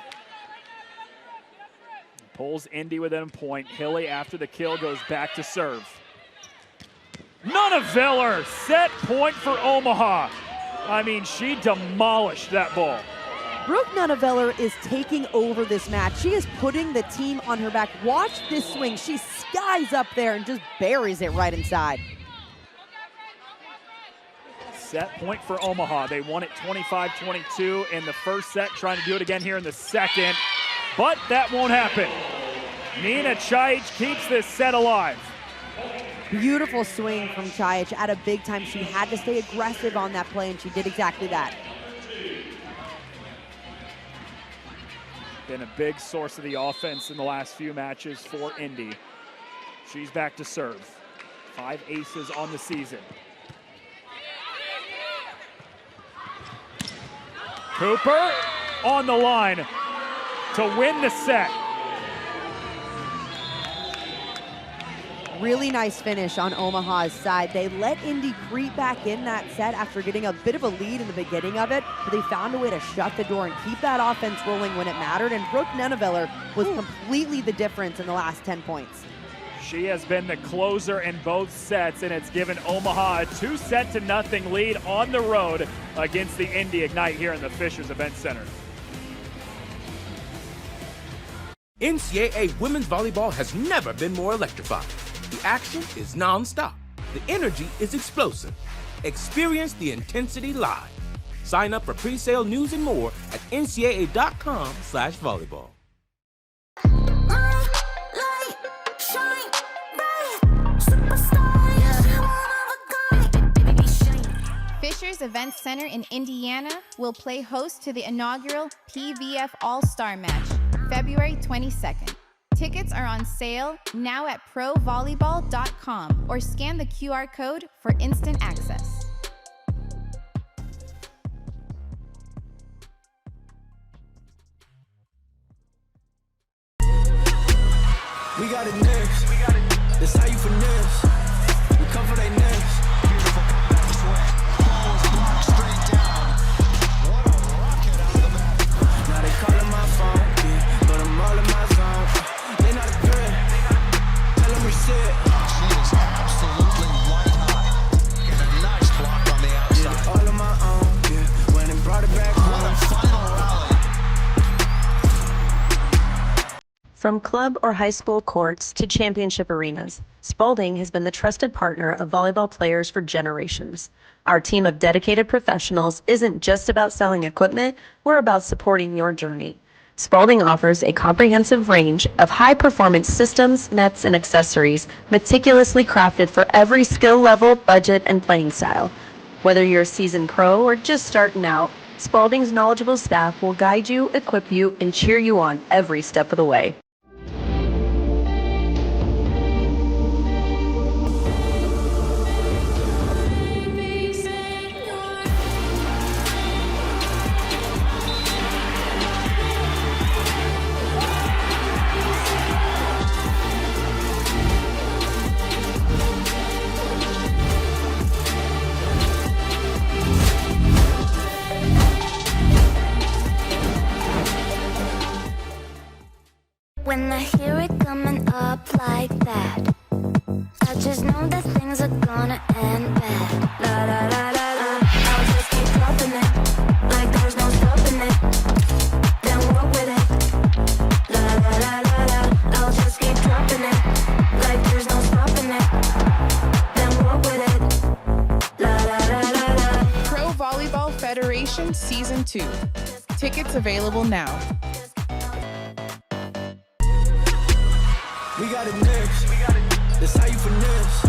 Pulls Indy within a point. Hilly, after the kill, goes back to serve. Nunaviller, set point for Omaha. I mean, she demolished that ball. Brooke Nunaviller is taking over this match. She is putting the team on her back. Watch this swing. She skies up there and just buries it right inside. Set point for Omaha. They won it 25-22 in the first set, trying to do it again here in the second, but that won't happen. Nina Chaic keeps this set alive. Beautiful swing from Chaic at a big time. She had to stay aggressive on that play, and she did exactly that. Been a big source of the offense in the last few matches for Indy. She's back to serve. 5 aces on the season. Cooper on the line to win the set. Really nice finish on Omaha's side. They let Indy creep back in that set after getting a bit of a lead in the beginning of it, but they found a way to shut the door and keep that offense rolling when it mattered, and Brooke Nunaviller was completely the difference in the last 10 points. She has been the closer in both sets, and it's given Omaha a 2-0 lead on the road against the Indy Ignite here in the Fishers Event Center. NCAA women's volleyball has never been more electrifying. The action is non-stop. The energy is explosive. Experience the intensity live. Sign up for pre-sale news and more at ncaa.com/volleyball. Fishers Event Center in Indiana will play host to the inaugural PVF All-Star Match, February 22nd. Tickets are on sale now at provolleyball.com or scan the QR code for instant access. We got it next. That's how you finesse. We cover they necks. Beautiful comeback swing. Ball is blocked straight down. What a rocket out of the back. Now they calling my phone, yeah, but I'm all in my zone. They not a threat. Tell them reset. She is absolutely white hot. And a nice block on the outside. All on my own, yeah. Went and brought it back What a home. final rally. From club or high school courts to championship arenas, Spalding has been the trusted partner of volleyball players for generations. Our team of dedicated professionals isn't just about selling equipment, we're about supporting your journey. Spalding offers a comprehensive range of high-performance systems, nets, and accessories meticulously crafted for every skill level, budget, and playing style. Whether you're a seasoned pro or just starting out, Spalding's knowledgeable staff will guide you, equip you, and cheer you on every step of the way. When I hear it coming up like that, I just know that things are gonna end bad. La la la la la. I'll just keep dropping it, like there's no stopping it. Then walk with it. La la la la la. I'll just keep dropping it, like there's no stopping it. Then walk with it. La la la la la. Pro Volleyball Federation Season 2. Tickets available now. We got it next. That's how you finesse.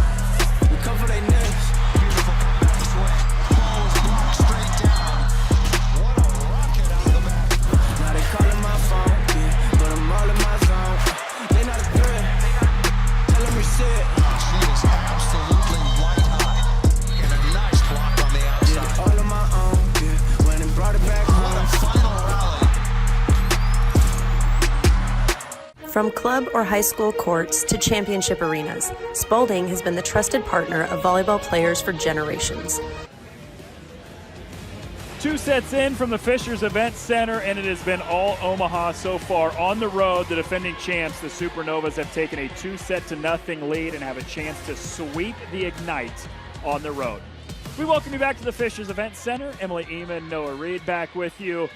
We cover they necks. Beautiful comeback swing. Ball is blocked straight down. What a rocket out of the back. Now they calling my phone, yeah, but I'm all in my zone. They not a threat. Tell them reset. She is absolutely white hot. And a nice block on the outside. All on my own, yeah. Went and brought it back What a home. final rally. From club or high school courts to championship arenas, Spalding has been the trusted partner of volleyball players for generations. 2 sets in from the Fishers Event Center, and it has been all Omaha so far. On the road, the defending champs, the Supernovas, have taken a 2-0 lead and have a chance to sweep the Ignite on the road. We welcome you back to the Fishers Event Center. Emily Eamon, Noah Reed back with you.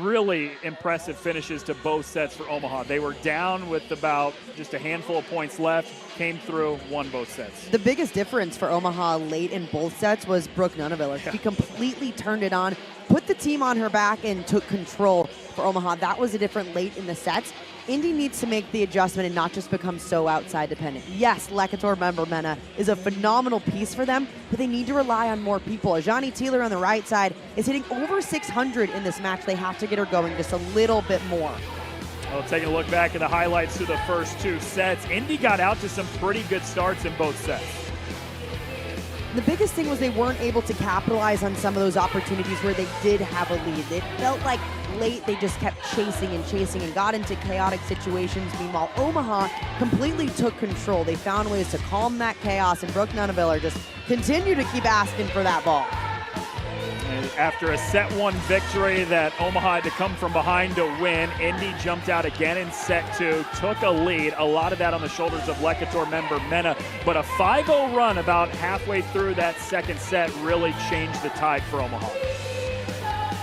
Really impressive finishes to both sets for Omaha. They were down with about just a handful of points left, came through, won both sets. The biggest difference for Omaha late in both sets was Brooke Nuneviller. She completely turned it on, put the team on her back, and took control for Omaha. That was a different late in the sets. Indy needs to make the adjustment and not just become so outside dependent. Yes, Lekator member Mena is a phenomenal piece for them, but they need to rely on more people. Ajani Teeler on the right side is hitting over 600 in this match. They have to get her going just a little bit more. Well, taking a look back at the highlights through the first 2 sets, Indy got out to some pretty good starts in both sets. The biggest thing was they weren't able to capitalize on some of those opportunities where they did have a lead. It felt like late they just kept chasing and got into chaotic situations. Meanwhile, Omaha completely took control. They found ways to calm that chaos, and Brooke Nuneviller just continued to keep asking for that ball. And after a set 1 victory that Omaha had to come from behind to win, Indy jumped out again in set 2, took a lead. A lot of that on the shoulders of Lekator member Mena, but a 5-0 run about halfway through that second set really changed the tide for Omaha.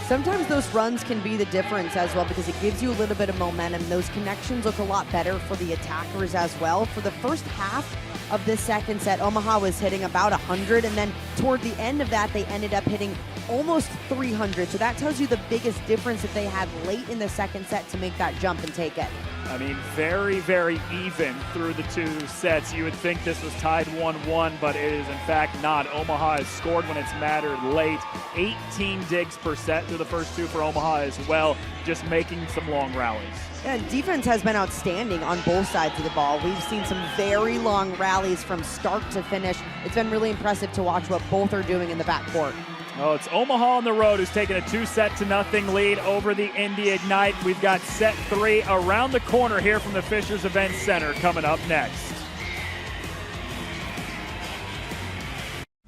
Sometimes those runs can be the difference as well because it gives you a little bit of momentum. Those connections look a lot better for the attackers as well. For the first half of this second set, Omaha was hitting about 100, and then toward the end of that, they ended up hitting almost 300. So that tells you the biggest difference that they had late in the second set to make that jump and take it. I mean, very, very even through the two sets. You would think this was tied 1-1, but it is in fact not. Omaha has scored when it's mattered late. 18 digs per set through the first two for Omaha as well, just making some long rallies. And defense has been outstanding on both sides of the ball. We've seen some very long rallies from start to finish. It's been really impressive to watch what both are doing in the backcourt. Oh, it's Omaha on the road who's taking a 2-0 lead over the Indy Ignite. We've got set 3 around the corner here from the Fishers Event Center coming up next.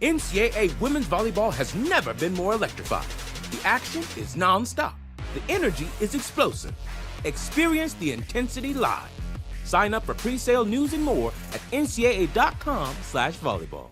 NCAA women's volleyball has never been more electrifying. The action is non-stop. The energy is explosive. Experience the intensity live. Sign up for pre-sale news and more at ncaa.com/volleyball.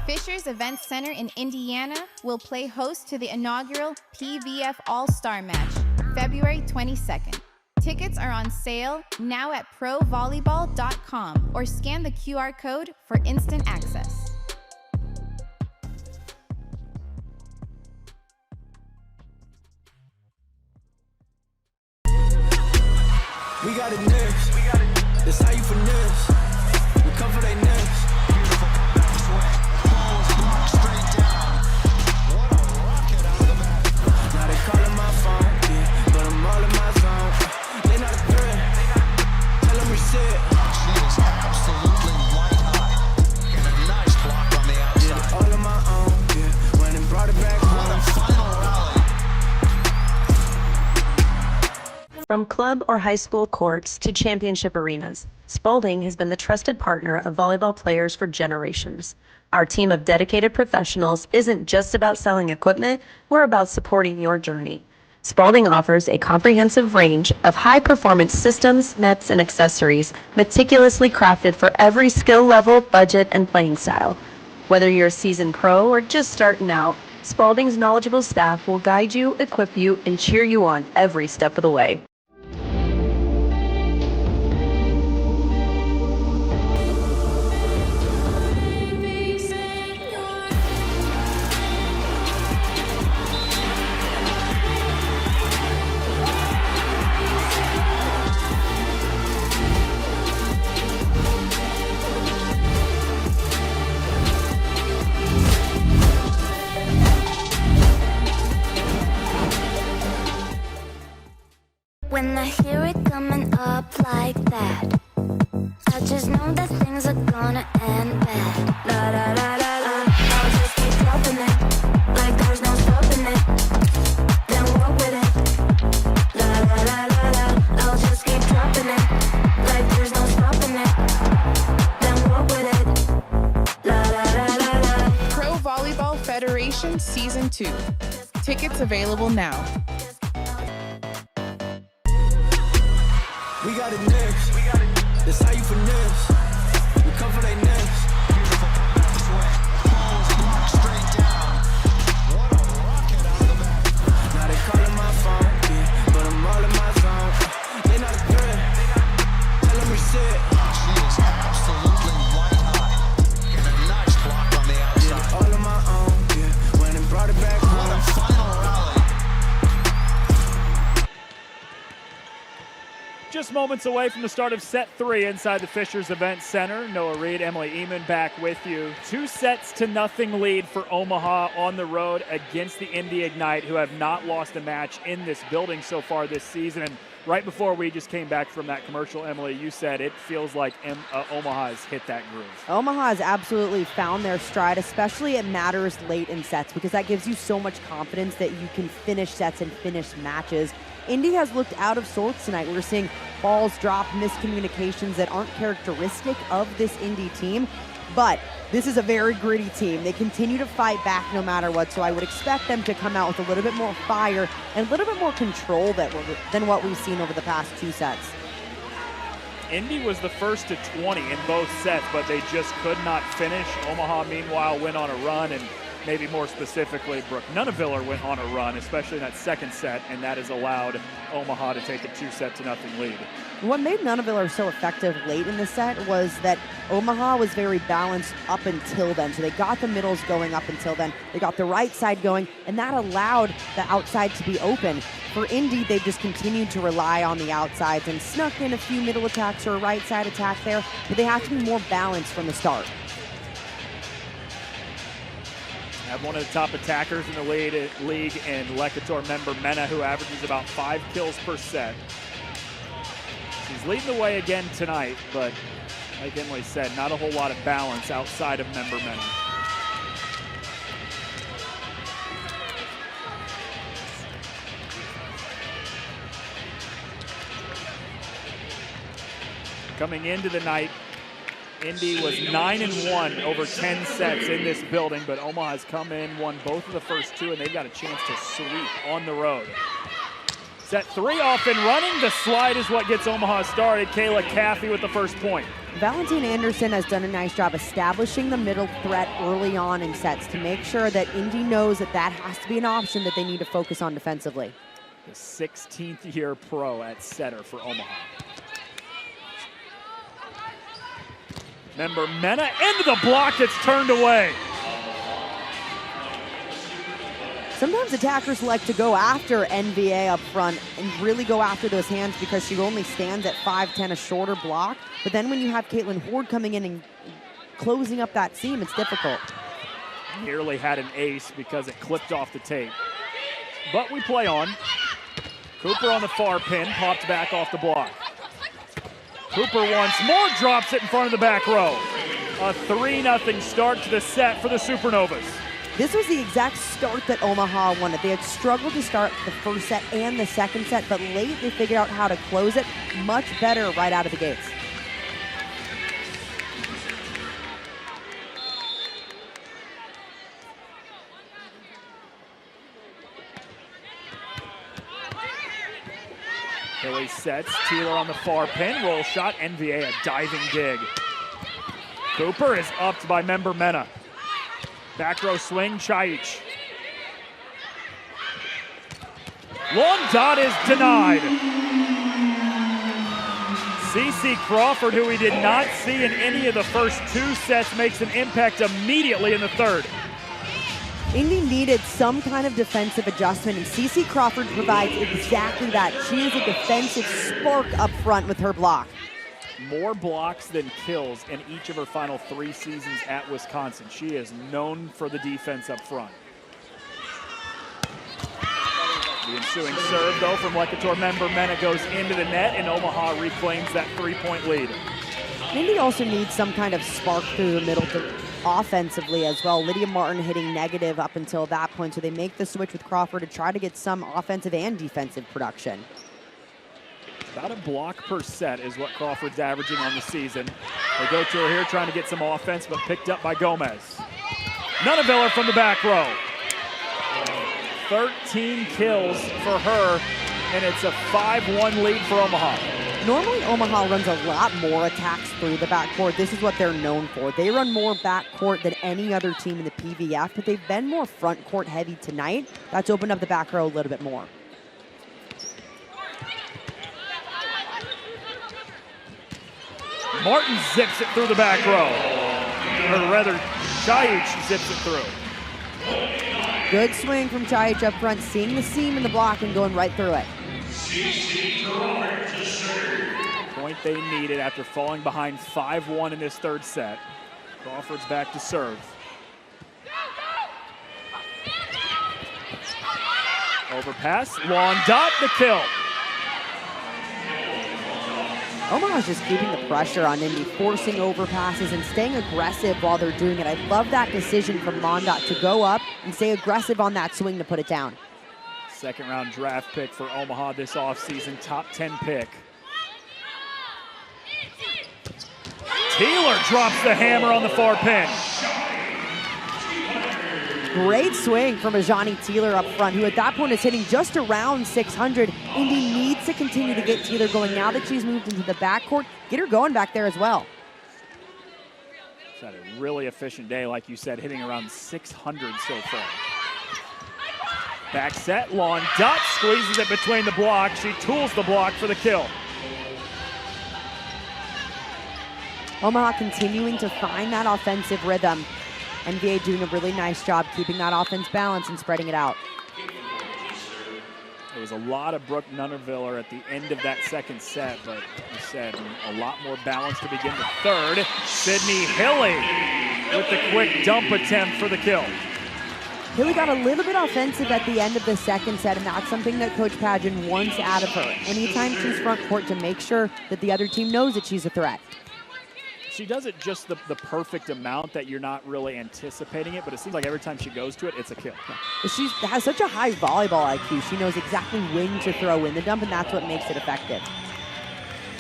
Fishers Event Center in Indiana will play host to the inaugural PVF All-Star Match, February 22nd. Tickets are on sale now at provolleyball.com or scan the QR code for instant access. We got it next. That's how you finesse. We cover they necks. Beautiful swing. Ball is blocked straight down. What a rocket out of the back. Now they calling my phone, yeah, but I'm all in my zone. They not a threat. Tell them reset. She is absolutely white hot. And a nice block on the outside. Did it all on my own, yeah. Went and brought it back What a home. final rally. From club or high school courts to championship arenas, Spalding has been the trusted partner of volleyball players for generations. Our team of dedicated professionals isn't just about selling equipment, we're about supporting your journey. Spalding offers a comprehensive range of high-performance systems, nets, and accessories meticulously crafted for every skill level, budget, and playing style. Whether you're a seasoned pro or just starting out, Spalding's knowledgeable staff will guide you, equip you, and cheer you on every step of the way. When I hear it coming up like that, I just know that things are gonna end bad. La la la la la. I'll just keep dropping it, like there's no stopping it. Then walk with it. La la la la la. I'll just keep dropping it, like there's no stopping it. Then walk with it. La la la la la. Pro Volleyball Federation Season 2. Tickets available now. We got it next. That's how you finesse. We cover they necks. Beautiful swing. Ball is blocked straight down. What a rocket out of the back. Now they calling my phone, yeah, but I'm all in my zone. They not a threat. Tell them reset. She is absolutely white hot. And a nice block on the Did it outside. all on my own, yeah. Went and brought it back What a home. final rally. Just moments away from the start of set 3 inside the Fishers Event Center. Noah Reed, Emily Eamon back with you. 2-0 lead for Omaha on the road against the Indy Ignite, who have not lost a match in this building so far this season. And right before we just came back from that commercial, Emily, you said it feels like Omaha has hit that groove. Omaha has absolutely found their stride, especially it matters late in sets because that gives you so much confidence that you can finish sets and finish matches. Indy has looked out of sorts tonight. We're seeing balls drop, miscommunications that aren't characteristic of this Indy team, but this is a very gritty team. They continue to fight back no matter what, so I would expect them to come out with a little bit more fire and a little bit more control than what we've seen over the past 2 sets. Indy was the first to 20 in both sets, but they just could not finish. Omaha, meanwhile, went on a run, and maybe more specifically, Brooke Nunaviller went on a run, especially in that second set, and that has allowed Omaha to take a 2-0 lead. What made Nunaviller so effective late in the set was that Omaha was very balanced up until then. So they got the middles going up until then. They got the right side going, and that allowed the outside to be open. For Indy, they've just continued to rely on the outsides and snuck in a few middle attacks or a right side attack there, but they have to be more balanced from the start. Have one of the top attackers in the league in Lekator member Mena, who averages about 5 kills per set. She's leading the way again tonight, but like Emily said, not a whole lot of balance outside of member Mena. Coming into the night, Indy was 9-1 over 10 sets in this building, but Omaha has come in, won both of the first 2, and they've got a chance to sweep on the road. Set 3 off and running. The slide is what gets Omaha started. Kayla Caffey with the first point. Valentine Anderson has done a nice job establishing the middle threat early on in sets to make sure that Indy knows that that has to be an option that they need to focus on defensively. The 16th year pro at setter for Omaha. Member Mena into the block, it's turned away. Sometimes attackers like to go after NVA up front and really go after those hands because she only stands at 5'10", a shorter block. But then when you have Caitlin Horde coming in and closing up that seam, it's difficult. Nearly had an ace because it clipped off the tape. But we play on. Cooper on the far pin, popped back off the block. Cooper once more drops it in front of the back row. A 3-0 start to the set for the Supernovas. This was the exact start that Omaha wanted. They had struggled to start the first set and the second set, but late they figured out how to close it much better right out of the gates. Hilly sets, Teeler on the far pin, roll shot, NVA a diving dig. Cooper is upped by member Mena. Back row swing, Chaich. Long dot is denied. CeCe Crawford, who we did not see in any of the first 2 sets, makes an impact immediately in the third. Indy needed some kind of defensive adjustment, and CeCe Crawford provides exactly that. She is a defensive spark up front with her block. More blocks than kills in each of her final 3 seasons at Wisconsin. She is known for the defense up front. The ensuing serve, though, from Lekator member Mena goes into the net, and Omaha reclaims that 3-point lead. Indy also needs some kind of spark through the middle offensively as well. Lydia Martin hitting negative up until that point, so they make the switch with Crawford to try to get some offensive and defensive production. About a block per set is what Crawford's averaging on the season. They go to her here trying to get some offense, but picked up by Gomez. Nunaviller from the back row. 13 kills for her, and it's a 5-1 lead for Omaha. Normally, Omaha runs a lot more attacks through the backcourt. This is what they're known for. They run more backcourt than any other team in the PVF, but they've been more front court heavy tonight. That's opened up the back row a little bit more. Martin zips it through the back row. Or rather, Chaich zips it through. Good swing from Chaich up front, seeing the seam in the block and going right through it. Point they needed after falling behind 5-1 in this third set. Crawford's back to serve. Overpass, long dot, the kill. Omaha's just keeping the pressure on Indy, forcing overpasses and staying aggressive while they're doing it. I love that decision from Mondat to go up and stay aggressive on that swing to put it down. Second round draft pick for Omaha this offseason, top 10 pick. Taylor drops the hammer on the far pin. Great swing from Ajani Taylor up front, who at that point is hitting just around 600. Indy needs to continue to get Taylor going now that she's moved into the backcourt. Get her going back there as well. She's had a really efficient day, like you said, hitting around 600 so far. Back set, Lawn Dutt squeezes it between the blocks. She tools the block for the kill. Omaha continuing to find that offensive rhythm. NBA doing a really nice job keeping that offense balanced and spreading it out. There was a lot of Brooke Nunnerviller at the end of that second set, but like you said, a lot more balance to begin the third. Sydney Hilly with the quick dump attempt for the kill. Hilly got a little bit offensive at the end of the second set, and that's something that Coach Padgett wants out of her. Anytime she's front court, to make sure that the other team knows that she's a threat. She does it just the perfect amount that you're not really anticipating it, but it seems like every time she goes to it, it's a kill. Yeah. She has such a high volleyball IQ. She knows exactly when to throw in the dump, and that's what makes it effective.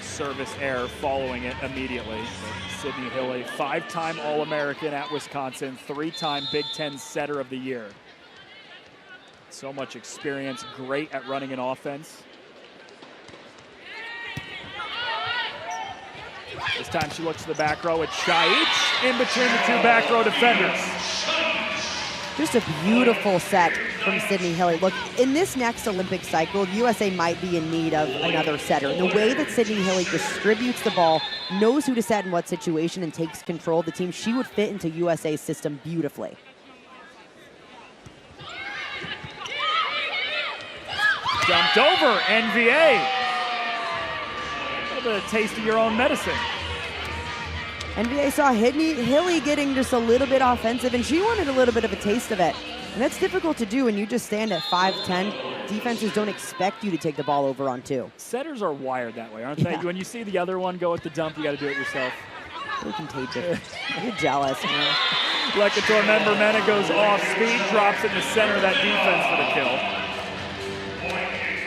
Service error following it immediately. But Sydney Hilly, 5-time All-American at Wisconsin, 3-time Big Ten Setter of the Year. So much experience, great at running an offense. This time she looks to the back row with Shaich in between the two back row defenders. Just a beautiful set from Sydney Hilly. Look, in this next Olympic cycle, USA might be in need of another setter. The way that Sydney Hilly distributes the ball, knows who to set in what situation, and takes control of the team, she would fit into USA's system beautifully. Dumped over, NVA. A little bit of taste of your own medicine. NBA saw Hilly getting just a little bit offensive, and she wanted a little bit of a taste of it. And that's difficult to do when you just stand at 5'10". Defenses don't expect you to take the ball over on 2. Setters are wired that way, aren't they? When you see the other one go at the dump, you got to do it yourself. You're contagious. You're jealous, man. Lecator member Mena goes off speed, drops it in the center of that defense for the kill.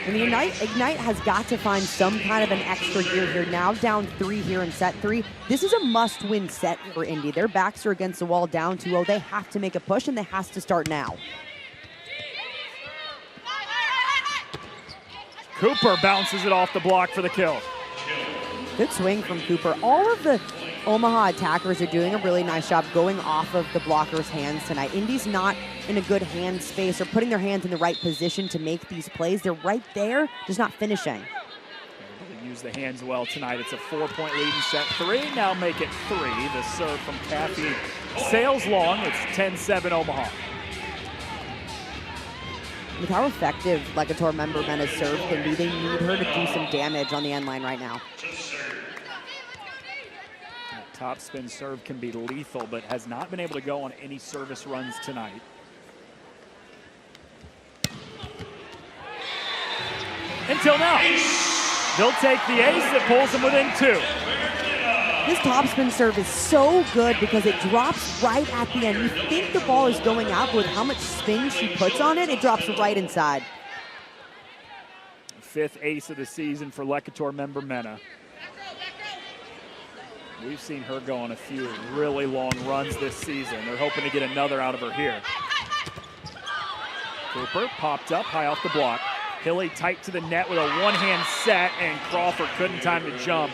And the Ignite has got to find some kind of an extra gear here. Now down 3 here in set 3. This is a must-win set for Indy. Their backs are against the wall, down 2-0. They have to make a push, and they has to start now. Cooper bounces it off the block for the kill. Good swing from Cooper. All of the Omaha attackers are doing a really nice job going off of the blockers' hands tonight. Indy's not in a good hand space or putting their hands in the right position to make these plays. They're right there, just not finishing. They use the hands well tonight. It's a 4-point lead in set 3. Now make it 3. The serve from Kathy sails long. It's 10-7 Omaha. With how effective Lecator member Mena's serve can be, they need her to do some damage on the end line right now. Top spin serve can be lethal, but has not been able to go on any service runs tonight. Until now. They'll take the ace that pulls them within 2. This topspin serve is so good because it drops right at the end. You think the ball is going out, but with how much spin she puts on it, it drops right inside. 5th ace of the season for Lecator member Mena. We've seen her go on a few really long runs this season. They're hoping to get another out of her here. Cooper popped up high off the block. Hilly tight to the net with a one-hand set, and Crawford couldn't time to jump.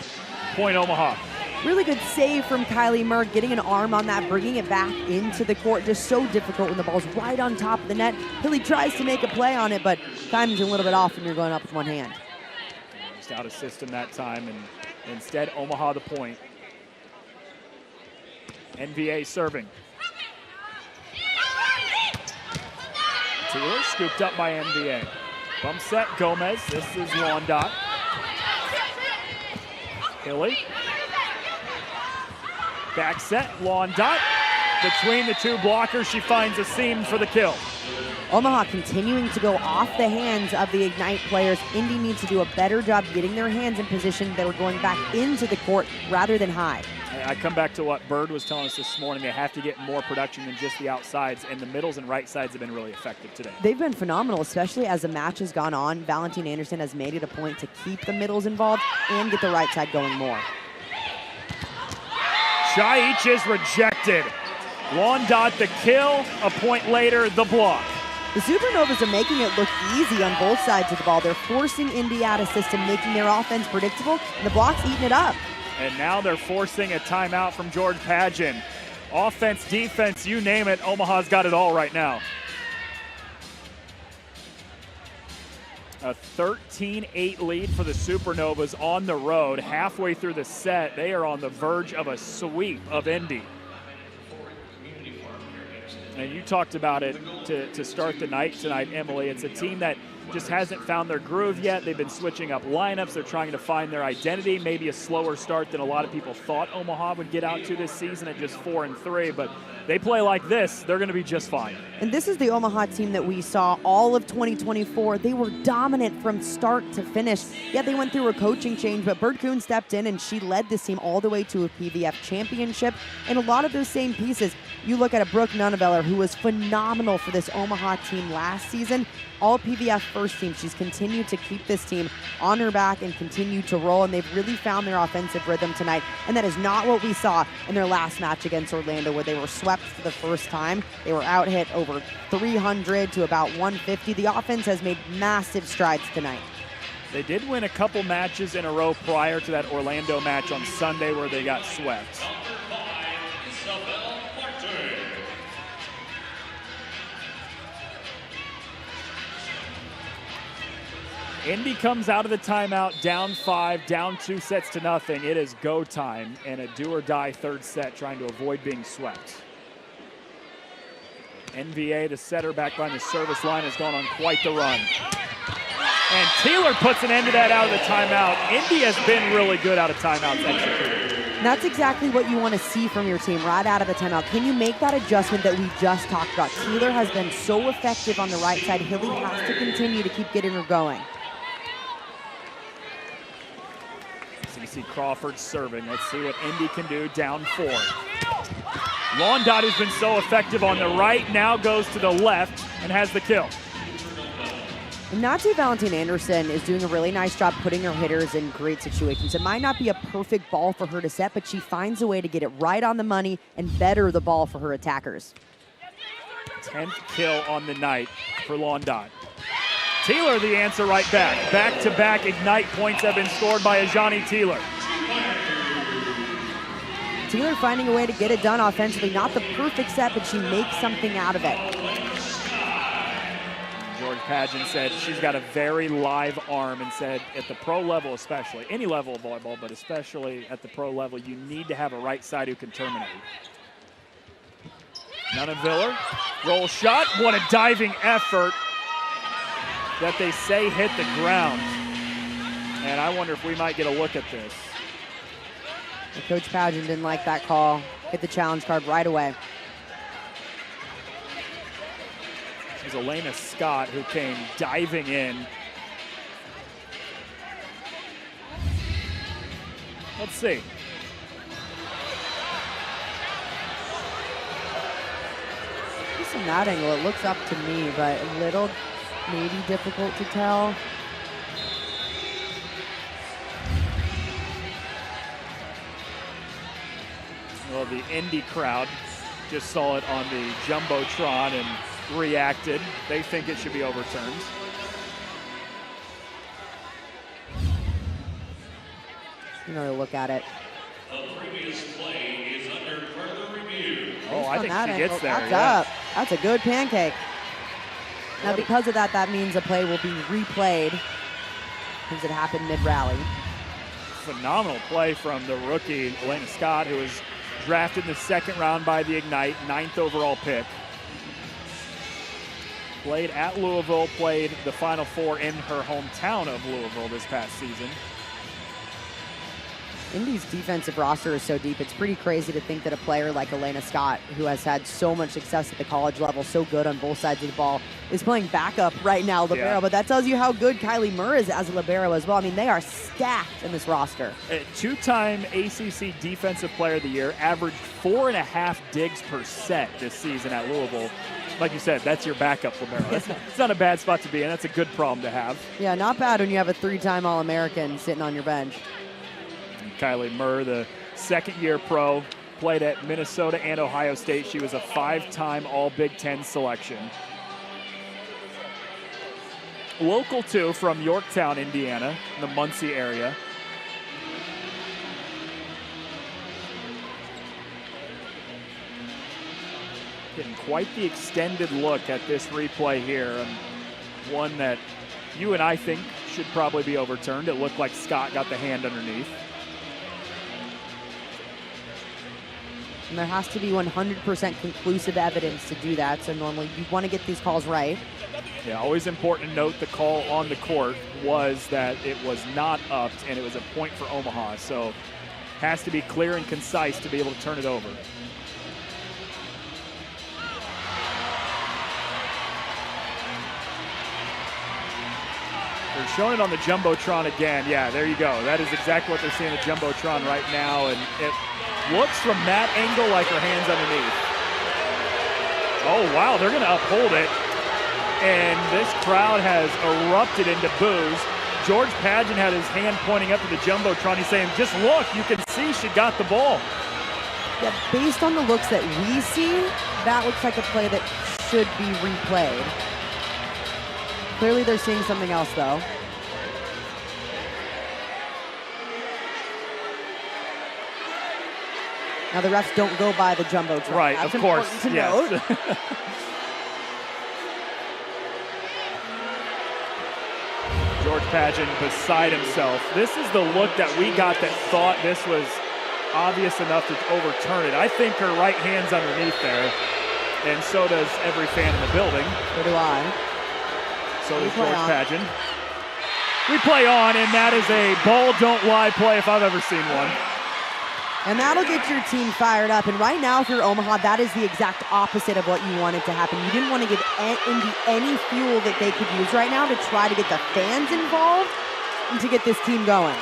Point Omaha. Really good save from Kylie Merck, getting an arm on that, bringing it back into the court. Just so difficult when the ball's right on top of the net. Hilly tries to make a play on it, but timing's a little bit off when you're going up with one hand. Just out of system that time, and instead Omaha the point. NVA serving. Taylor scooped up by NVA. Bump set, Gomez. This is Londot. Hilly. Back set, Londot. Between the two blockers, she finds a seam for the kill. Omaha continuing to go off the hands of the Ignite players. Indy needs to do a better job getting their hands in position that are going back into the court rather than high. I come back to what Bird was telling us this morning. They have to get more production than just the outsides, and the middles and right sides have been really effective today. They've been phenomenal, especially as the match has gone on. Valentine Anderson has made it a point to keep the middles involved and get the right side going more. Shaich is rejected. Londot the kill, a point later, the block. The Supernovas are making it look easy on both sides of the ball. They're forcing Indy out of system, making their offense predictable, and the block's eating it up. And now they're forcing a timeout from George Padgett. Offense, defense, you name it, Omaha's got it all right now. A 13-8 lead for the Supernovas on the road. Halfway through the set, they are on the verge of a sweep of Indy. And you talked about it to start the night tonight, Emily. It's a team that just hasn't found their groove yet. They've been switching up lineups. They're trying to find their identity. Maybe a slower start than a lot of people thought Omaha would get out to this season at just 4-3. But they play like this, they're going to be just fine. And this is the Omaha team that we saw all of 2024. They were dominant from start to finish. Yeah, they went through a coaching change, but Bird Kuhn stepped in and she led this team all the way to a PVF championship. And a lot of those same pieces, you look at a Brooke Nunneveller, who was phenomenal for this Omaha team last season. All PVF first team. She's continued to keep this team on her back and continue to roll, and they've really found their offensive rhythm tonight. And that is not what we saw in their last match against Orlando, where they were swept for the first time. They were out hit over 300 to about 150. The offense has made massive strides tonight. They did win a couple matches in a row prior to that Orlando match on Sunday where they got swept. Indy comes out of the timeout down 5, down 2 sets to nothing. It is go time and a do-or-die third set, trying to avoid being swept. NVA, the setter back behind the service line, has gone on quite the run. And Taylor puts an end to that out of the timeout. Indy has been really good out of timeouts executed. That's exactly what you want to see from your team right out of the timeout. Can you make that adjustment that we just talked about? Taylor has been so effective on the right side. Hilly has to continue to keep getting her going. CC Crawford serving. Let's see what Indy can do down 4. Laundot, who's been so effective on the right, now goes to the left and has the kill. Nazi Valentine Anderson is doing a really nice job putting her hitters in great situations. It might not be a perfect ball for her to set, but she finds a way to get it right on the money and better the ball for her attackers. 10th kill on the night for Laundot. Taylor the answer right back. Back-to-back Ignite points have been scored by Ajani Taylor. Taylor finding a way to get it done offensively. Not the perfect set, but she makes something out of it. George Pageant said she's got a very live arm and said at the pro level especially, any level of volleyball, but especially at the pro level, you need to have a right side who can terminate. Nunneviller, roll shot, what a diving effort that they say hit the ground. And I wonder if we might get a look at this. Coach Pageant didn't like that call. Hit the challenge card right away. It was Elena Scott who came diving in. Let's see. Just from that angle, it looks up to me, but a little maybe difficult to tell. Well, the Indy crowd just saw it on the Jumbotron and reacted. They think it should be overturned. Another look at it. The previous play is under further review. Oh, I think she gets there. That's yeah. up. That's a good pancake. Now, because of that, that means a play will be replayed because it happened mid-rally. Phenomenal play from the rookie, Elena Scott, who was drafted in the 2nd round by the Ignite, 9th overall pick. Played at Louisville, played the Final Four in her hometown of Louisville this past season. Indy's defensive roster is so deep, it's pretty crazy to think that a player like Elena Scott, who has had so much success at the college level, so good on both sides of the ball, is playing backup right now, libero. Yeah. But that tells you how good Kylie Murr is as a libero as well. I mean, they are stacked in this roster. A 2-time ACC Defensive Player of the Year, averaged 4.5 digs per set this season at Louisville. Like you said, that's your backup libero. It's not a bad spot to be in. That's a good problem to have. Yeah, not bad when you have a 3-time All-American sitting on your bench. Kylie Murr, the 2nd-year pro, played at Minnesota and Ohio State. She was a 5-time All-Big Ten selection. Local, too, from Yorktown, Indiana, in the Muncie area. Getting quite the extended look at this replay here, and one that you and I think should probably be overturned. It looked like Scott got the hand underneath. And there has to be 100% conclusive evidence to do that, so normally you want to get these calls right. Yeah, always important to note the call on the court was that it was not upped and it was a point for Omaha, so has to be clear and concise to be able to turn it over. They're showing it on the Jumbotron again. Yeah, there you go. That is exactly what they're seeing on the Jumbotron right now, and it looks from that angle like her hand's underneath. Oh, wow, they're going to uphold it. And this crowd has erupted into boos. George Pageant had his hand pointing up to the Jumbotron. He's saying, just look, you can see she got the ball. Yeah, based on the looks that we see, that looks like a play that should be replayed. Clearly they're seeing something else, though. Now the refs don't go by the Jumbotron. Right, That's of course, important to yes. note. George Pageant beside himself. This is the look that we got that thought this was obvious enough to overturn it. I think her right hand's underneath there, and so does every fan in the building. So do I. So does George Pageant. Replay on, and that is a ball don't lie play if I've ever seen one. And that'll get your team fired up. And right now, if you're Omaha, that is the exact opposite of what you wanted to happen. You didn't want to give Indy any fuel that they could use right now to try to get the fans involved and to get this team going.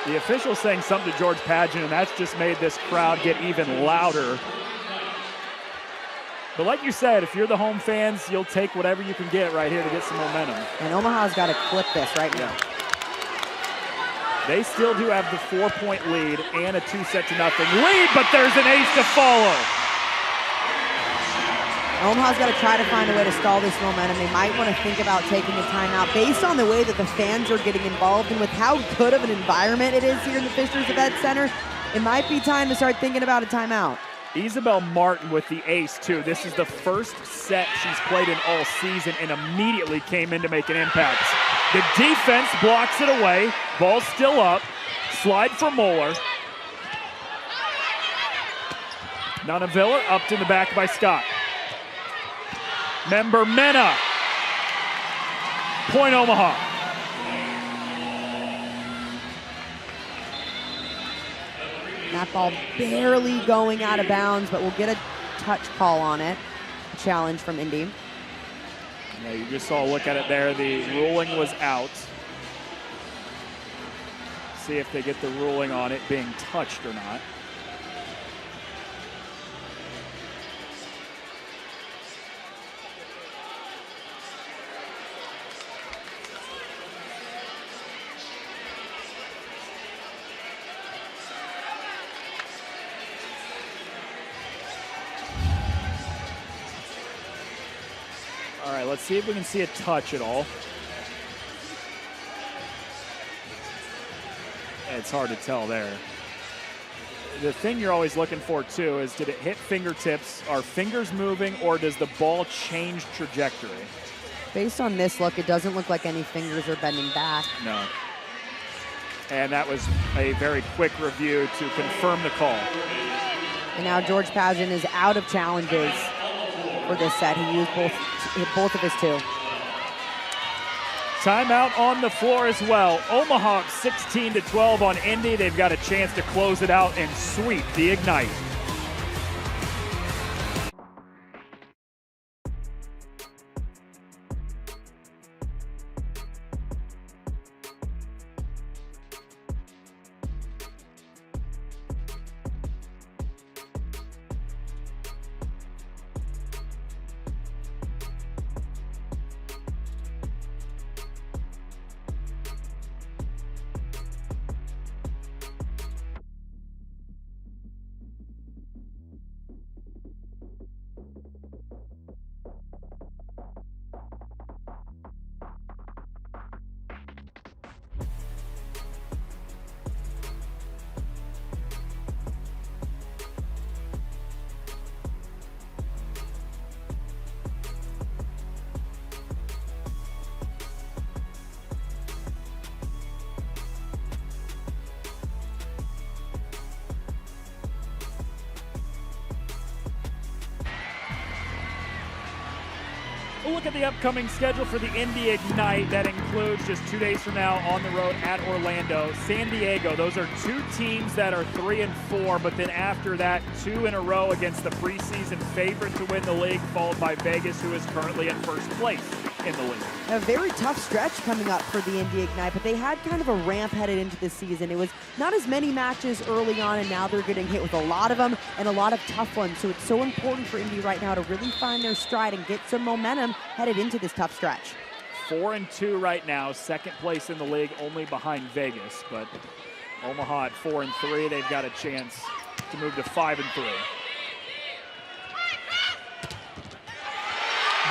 The official's saying something to George Pageant, and that's just made this crowd get even louder. But like you said, if you're the home fans, you'll take whatever you can get right here to get some momentum. And Omaha's got to clip this right now. Yeah. They still do have the 4-point lead and a 2-0 lead, but there's an ace to follow. Omaha's got to try to find a way to stall this momentum. They might want to think about taking a timeout based on the way that the fans are getting involved and with how good of an environment it is here in the Fishers Event Center. It might be time to start thinking about a timeout. Isabel Martin with the ace, too. This is the first set she's played in all season and immediately came in to make an impact. The defense blocks it away. Ball still up. Slide for Moeller. Nunavilla upped in the back by Scott. Member Mena. Point Omaha. That ball barely going out of bounds, but we'll get a touch call on it. A challenge from Indy. Yeah, you just saw a look at it there. The ruling was out. See if they get the ruling on it being touched or not. All right, let's see if we can see a touch at all. It's hard to tell there. The thing you're always looking for, too, is did it hit fingertips? Are fingers moving, or does the ball change trajectory? Based on this look, it doesn't look like any fingers are bending back. No. And that was a very quick review to confirm the call. And now George Pageant is out of challenges for this set. He used both of his two. Timeout on the floor as well. Omaha 16-12 on Indy. They've got a chance to close it out and sweep the Ignite. We'll look at the upcoming schedule for the Indy Ignite. That includes just 2 days from now on the road at Orlando, San Diego. Those are two teams that are 3-4, but then after that, 2 in a row against the preseason favorite to win the league, followed by Vegas, who is currently in first place in the league. A very tough stretch coming up for the Indy Ignite, but they had kind of a ramp headed into the season. It was not as many matches early on, and now they're getting hit with a lot of them and a lot of tough ones. So it's so important for Indy right now to really find their stride and get some momentum headed into this tough stretch. 4-2 right now, second place in the league, only behind Vegas. But Omaha at 4-3, they've got a chance to move to 5-3.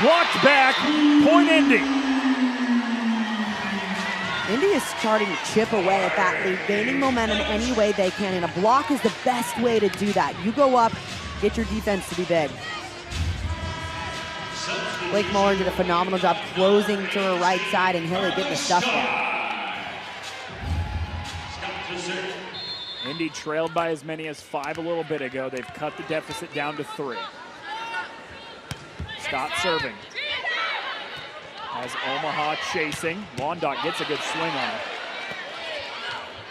Blocked back, point Indy. Indy is starting to chip away at that lead, gaining momentum any way they can, and a block is the best way to do that. You go up, get your defense to be big. Blake Muller did a phenomenal job closing to her right side, and Hilly getting the stuff there. Indy trailed by as many as 5 a little bit ago. They've cut the deficit down to 3. Scott serving. As Omaha chasing. Wandot gets a good swing on it.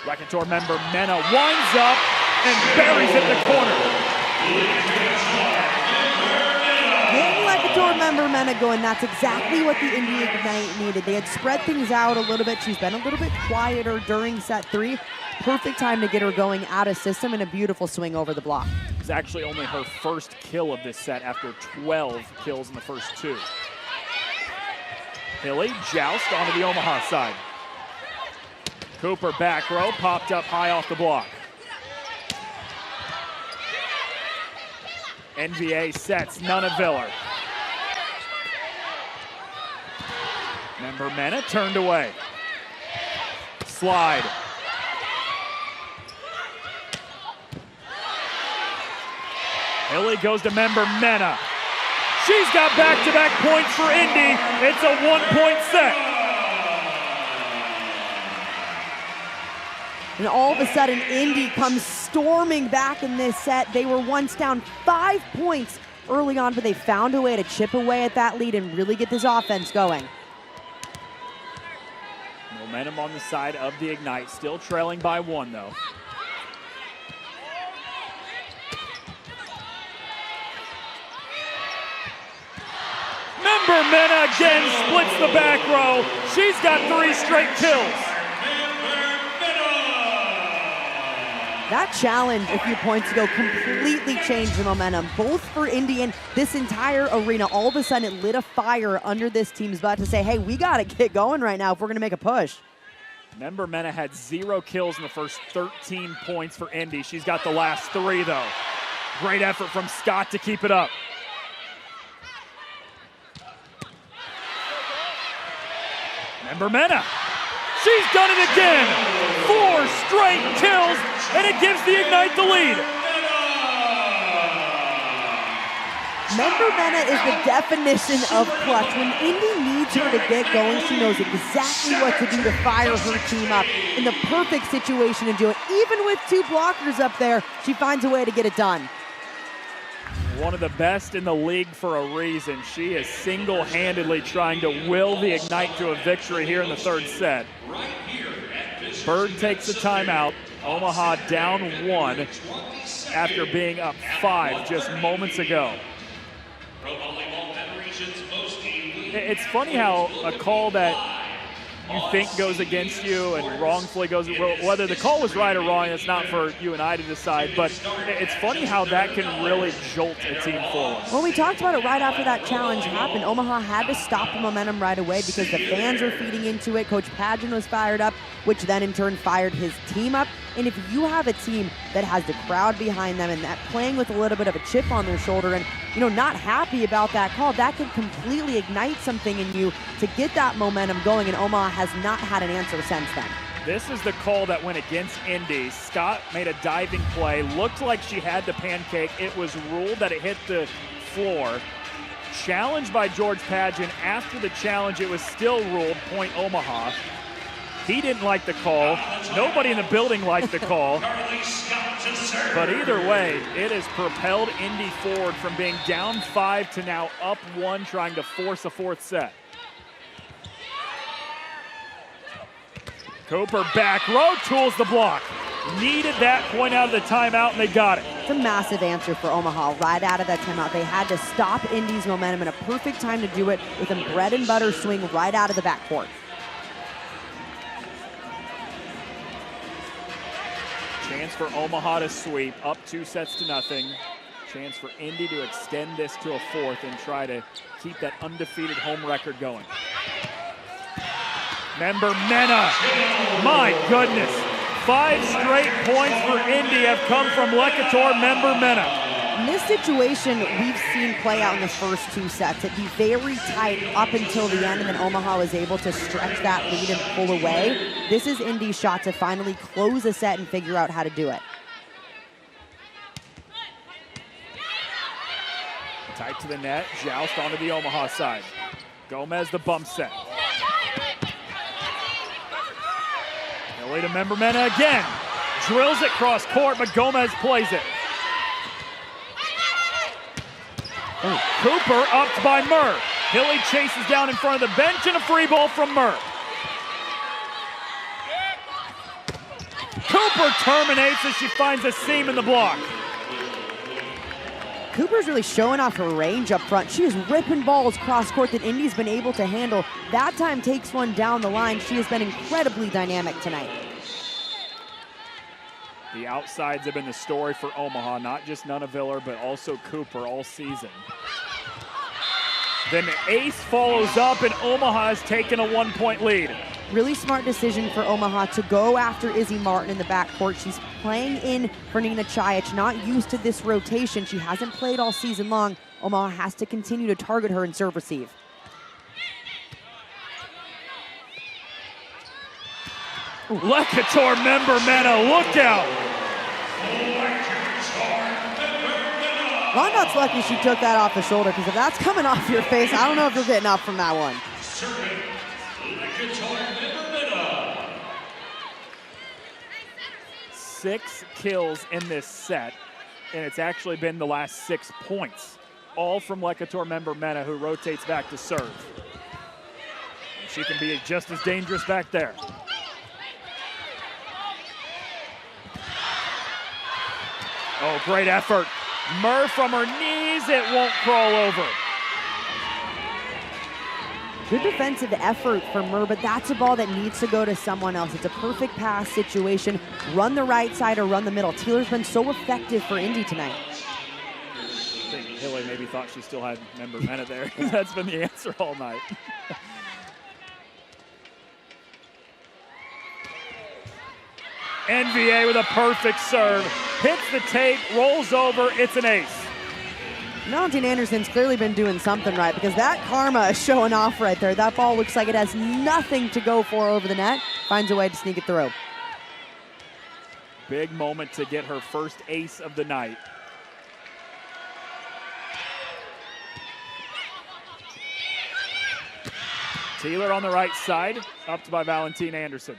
Racketor member Mena winds up and buries it in the corner. Getting Racketor member Mena going, that's exactly what the Indy Ignite needed. They had spread things out a little bit. She's been a little bit quieter during set 3. Perfect time to get her going out of system, and a beautiful swing over the block. It's actually only her first kill of this set after 12 kills in the first 2. Hilly joust onto the Omaha side. Cooper back row, popped up high off the block. NVA sets Nunaviller. Member Mena turned away. Slide. Hilly goes to member Mena. She's got back-to-back points for Indy. It's a 1-point set. And all of a sudden, Indy comes storming back in this set. They were once down 5 points early on, but they found a way to chip away at that lead and really get this offense going. Momentum on the side of the Ignite, still trailing by 1 though. Member Mena again splits the back row. She's got 3 straight kills. That challenge a few points ago completely changed the momentum, both for Indy and this entire arena. All of a sudden, it lit a fire under this team's butt to say, hey, we got to get going right now if we're going to make a push. Member Mena had 0 kills in the first 13 points for Indy. She's got the last 3, though. Great effort from Scott to keep it up. Member Mena. She's done it again. 4 straight kills, and it gives the Ignite the lead. Member Mena is the definition of clutch. When Indy needs her to get going, she knows exactly what to do to fire her team up in the perfect situation to do it. Even with 2 blockers up there, she finds a way to get it done. One of the best in the league for a reason. She is single-handedly trying to will the Ignite to a victory here in the 3rd set. Bird takes a timeout. Omaha down 1 after being up 5 just moments ago. Pro Volleyball Federation's most elite. It's funny how a call that you think goes against you and wrongfully goes, whether the call was right or wrong, it's not for you and I to decide, but it's funny how that can really jolt a team forward. Well, we talked about it right after that challenge happened. Omaha had to stop the momentum right away because the fans were feeding into it. Coach Pageant was fired up, which then in turn fired his team up. And if you have a team that has the crowd behind them and that playing with a little bit of a chip on their shoulder and, you know, not happy about that call, that can completely ignite something in you to get that momentum going, and Omaha has not had an answer since then. This is the call that went against Indy. Scott made a diving play, looked like she had the pancake. It was ruled that it hit the floor. Challenged by George Pageant. After the challenge, it was still ruled point Omaha. He didn't like the call. Nobody in the building liked the call. But either way, it has propelled Indy forward from being down 5 to now up 1, trying to force a 4th set. Cooper back row, tools the block. Needed that point out of the timeout, and they got it. It's a massive answer for Omaha right out of that timeout. They had to stop Indy's momentum, and a perfect time to do it with a bread and butter swing right out of the backcourt. Chance for Omaha to sweep, up 2 sets to nothing. Chance for Indy to extend this to a 4th and try to keep that undefeated home record going. Member Mena, my goodness. 5 straight points for Indy have come from Lekator Member Mena. In this situation, we've seen play out in the first 2 sets. It'd be very tight up until the end, and then Omaha was able to stretch that lead and pull away. This is Indy's shot to finally close a set and figure out how to do it. Tight to the net, joust onto the Omaha side. Gomez the bump set. Away to Member Mena again. Drills it cross court, but Gomez plays it. Ooh. Cooper upped by Murr. Hilly chases down in front of the bench, and a free ball from Murr. Cooper terminates as she finds a seam in the block. Cooper's really showing off her range up front. She is ripping balls cross court that Indy's been able to handle. That time takes one down the line. She has been incredibly dynamic tonight. The outsides have been the story for Omaha, not just Nunaviller, but also Cooper all season. Then the ace follows up, and Omaha has taken a 1-point lead. Really smart decision for Omaha to go after Izzy Martin in the backcourt. She's playing in for Nina Chajic, not used to this rotation. She hasn't played all season long. Omaha has to continue to target her and serve receive. Lekator Member Mena, look out! Londot's lucky she took that off the shoulder, because if that's coming off your face, I don't know if you're getting up from that one. 6 kills in this set, and it's actually been the last 6 points, all from Lekator Member Mena, who rotates back to serve. She can be just as dangerous back there. Oh, great effort. Murr from her knees, it won't crawl over. Good defensive effort for Murr, but that's a ball that needs to go to someone else. It's a perfect pass situation. Run the right side or run the middle. Taylor's been so effective for Indy tonight. I think Hilly maybe thought she still had Member Mena there. That's been the answer all night. NVA with a perfect serve. Hits the tape, rolls over, it's an ace. Valentine Anderson's clearly been doing something right, because that karma is showing off right there. That ball looks like it has nothing to go for over the net. Finds a way to sneak it through. Big moment to get her first ace of the night. Taylor on the right side, upped by Valentine Anderson.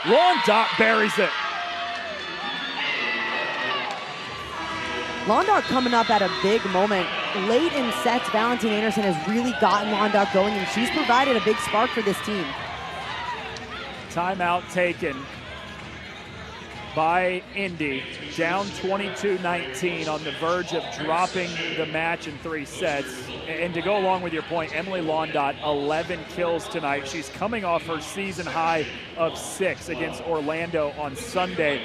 Londot buries it. Londot coming up at a big moment. Late in sets, Valentine Anderson has really gotten Londot going, and she's provided a big spark for this team. Timeout taken by Indy, down 22-19, on the verge of dropping the match in 3 sets. And to go along with your point, Emily Londot, 11 kills tonight. She's coming off her season high of 6 against Orlando on Sunday.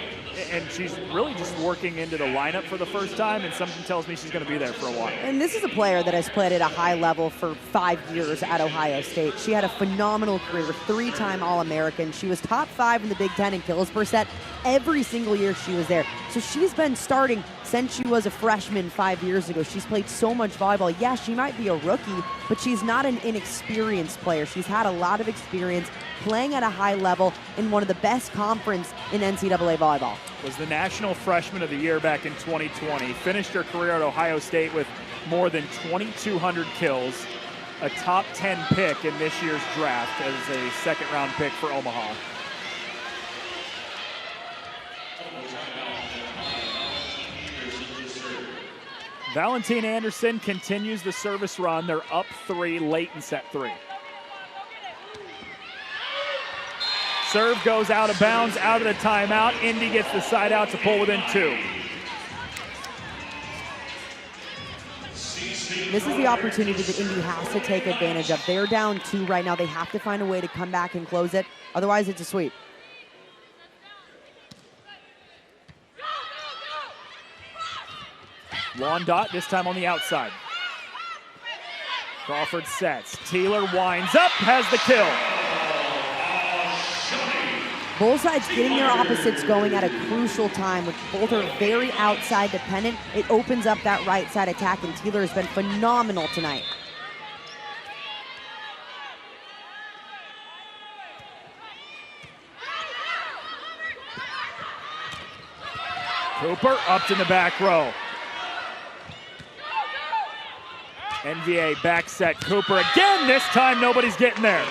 And she's really just working into the lineup for the first time, and something tells me she's going to be there for a while. And this is a player that has played at a high level for 5 years at Ohio State. She had a phenomenal career, 3-time All-American. She was top 5 in the Big Ten in kills per set every single year she was there. So she's been starting since she was a freshman 5 years ago. She's played so much volleyball. Yeah, she might be a rookie, but she's not an inexperienced player. She's had a lot of experience playing at a high level in one of the best conference in NCAA volleyball. Was the National Freshman of the Year back in 2020. Finished her career at Ohio State with more than 2,200 kills. a top 10 pick in this year's draft as a second-round pick for Omaha. Valentine Anderson continues the service run. They're up 3 late in set 3. Serve goes out of bounds, out of the timeout. Indy gets the side out to pull within 2. This is the opportunity that Indy has to take advantage of. They're down 2 right now. They have to find a way to come back and close it. Otherwise, it's a sweep. Wandot this time on the outside. Crawford sets. Teeler winds up, has the kill. Both sides getting their opposites going at a crucial time, which both are very outside dependent. It opens up that right side attack, and Teeler has been phenomenal tonight. Cooper up to the back row. NVA back set. Cooper again. This time nobody's getting there.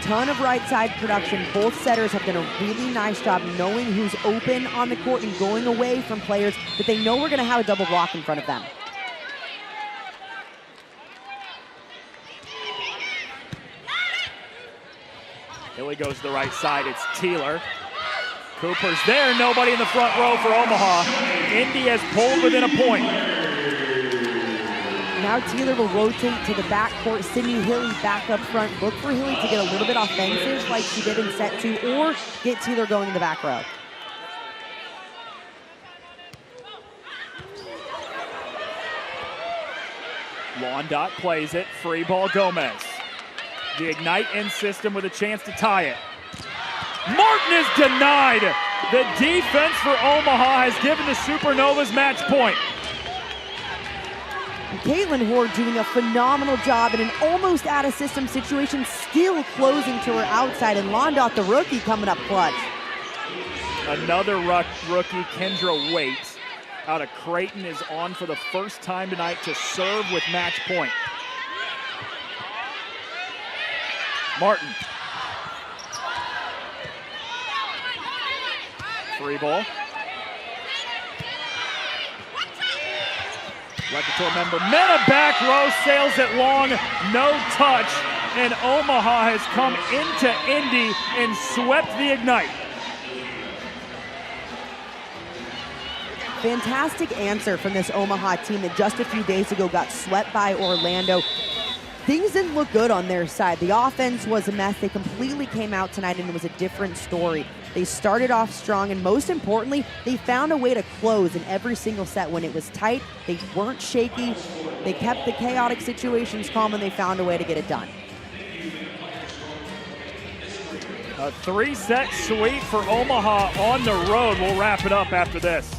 Ton of right side production. Both setters have done a really nice job knowing who's open on the court and going away from players that they know we're going to have a double block in front of them. Hilly goes to the right side. It's Teeler. Cooper's there. Nobody in the front row for Omaha. Indy has pulled within a point. Now Teeler will rotate to the backcourt. Sydney Hilly back up front. Look for Hilly to get a little bit offensive like she did in set 2, or get Teeler going in the back row. Wandot plays it. Free ball Gomez. The Ignite in system with a chance to tie it. Martin is denied. The defense for Omaha has given the Supernovas match point. Caitlin Hoard doing a phenomenal job in an almost out of system situation, still closing to her outside, and Londot, the rookie, coming up clutch. Another rookie, Kendra Waite, out of Creighton, is on for the first time tonight to serve with match point. Martin. Free ball. Repertoire member Mena back row, sails it long, no touch, and Omaha has come into Indy and swept the Ignite. Fantastic answer from this Omaha team that just a few days ago got swept by Orlando. Things didn't look good on their side. The offense was a mess. They completely came out tonight and it was a different story. They started off strong, and most importantly, they found a way to close in every single set. When it was tight, they weren't shaky. They kept the chaotic situations calm, and they found a way to get it done. A 3-set sweep for Omaha on the road. We'll wrap it up after this.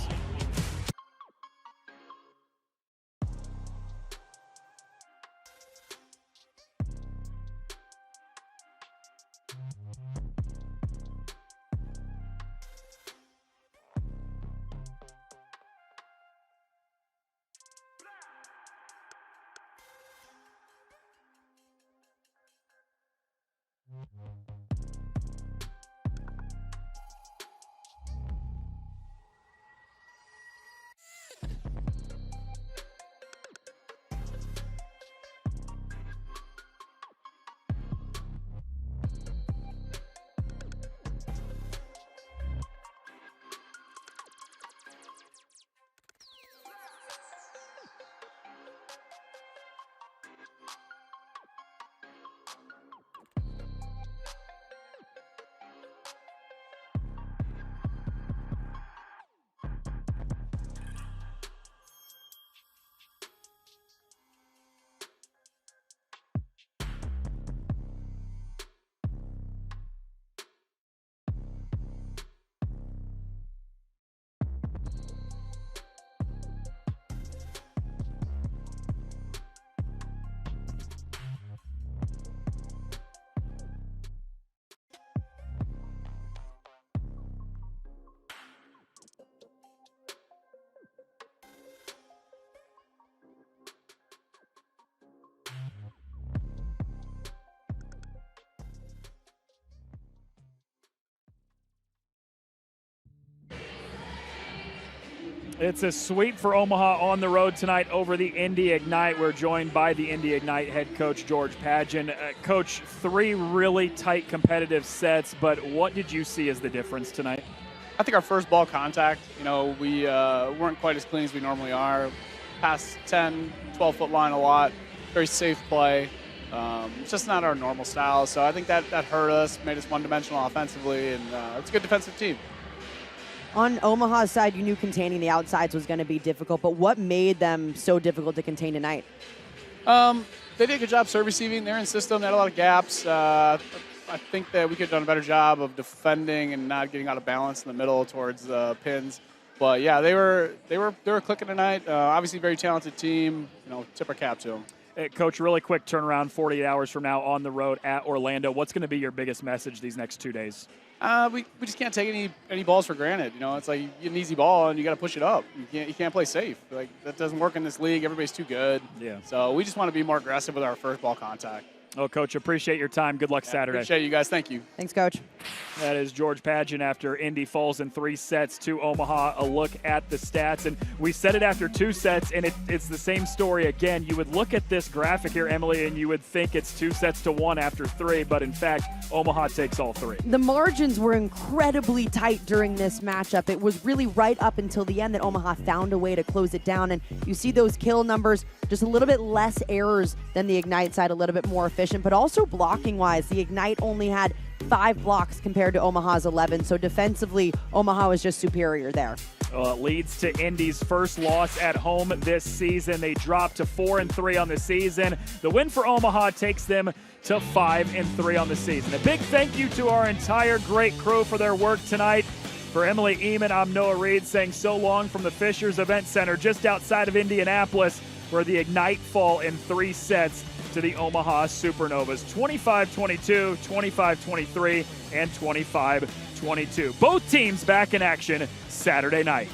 It's a sweep for Omaha on the road tonight over the Indy Ignite. We're joined by the Indy Ignite head coach, George Padgett. Coach, 3 really tight competitive sets, but what did you see as the difference tonight? I think our first ball contact, we weren't quite as clean as we normally are. Past 10, 12-foot line a lot, very safe play. It's just not our normal style, so I think that hurt us, made us one-dimensional offensively, and it's a good defensive team. On Omaha's side, you knew containing the outsides was going to be difficult, but what made them so difficult to contain tonight? They did a good job serve receiving. They're in system. They had a lot of gaps. I think that we could have done a better job of defending and not getting out of balance in the middle towards pins. But yeah, they were clicking tonight. Obviously, very talented team. Tip our cap to them. Hey, Coach, really quick turnaround 48 hours from now on the road at Orlando. What's going to be your biggest message these next 2 days? We just can't take any balls for granted. It's like you get an easy ball and you got to push it up. You can't play safe. Like that doesn't work in this league. Everybody's too good. Yeah. So we just want to be more aggressive with our first ball contact. Oh, Coach, appreciate your time. Good luck Saturday. Appreciate you guys. Thank you. Thanks, Coach. That is George Padgett after Indy falls in 3 sets to Omaha. A look at the stats. And we said it after 2 sets, and it's the same story again. You would look at this graphic here, Emily, and you would think it's 2 sets to 1 after 3, but in fact, Omaha takes all 3. The margins were incredibly tight during this matchup. It was really right up until the end that Omaha found a way to close it down, and you see those kill numbers, just a little bit less errors than the Ignite side, a little bit more efficient, but also blocking-wise, the Ignite only had 5 blocks compared to Omaha's 11, so defensively, Omaha was just superior there. Well, it leads to Indy's first loss at home this season. They dropped to 4-3 on the season. The win for Omaha takes them to 5-3 on the season. A big thank you to our entire great crew for their work tonight. For Emily Eamon, I'm Noah Reed saying so long from the Fishers Event Center just outside of Indianapolis, where the Ignite fall in 3 sets to the Omaha Supernovas, 25-22, 25-23, and 25-22. Both teams back in action Saturday night.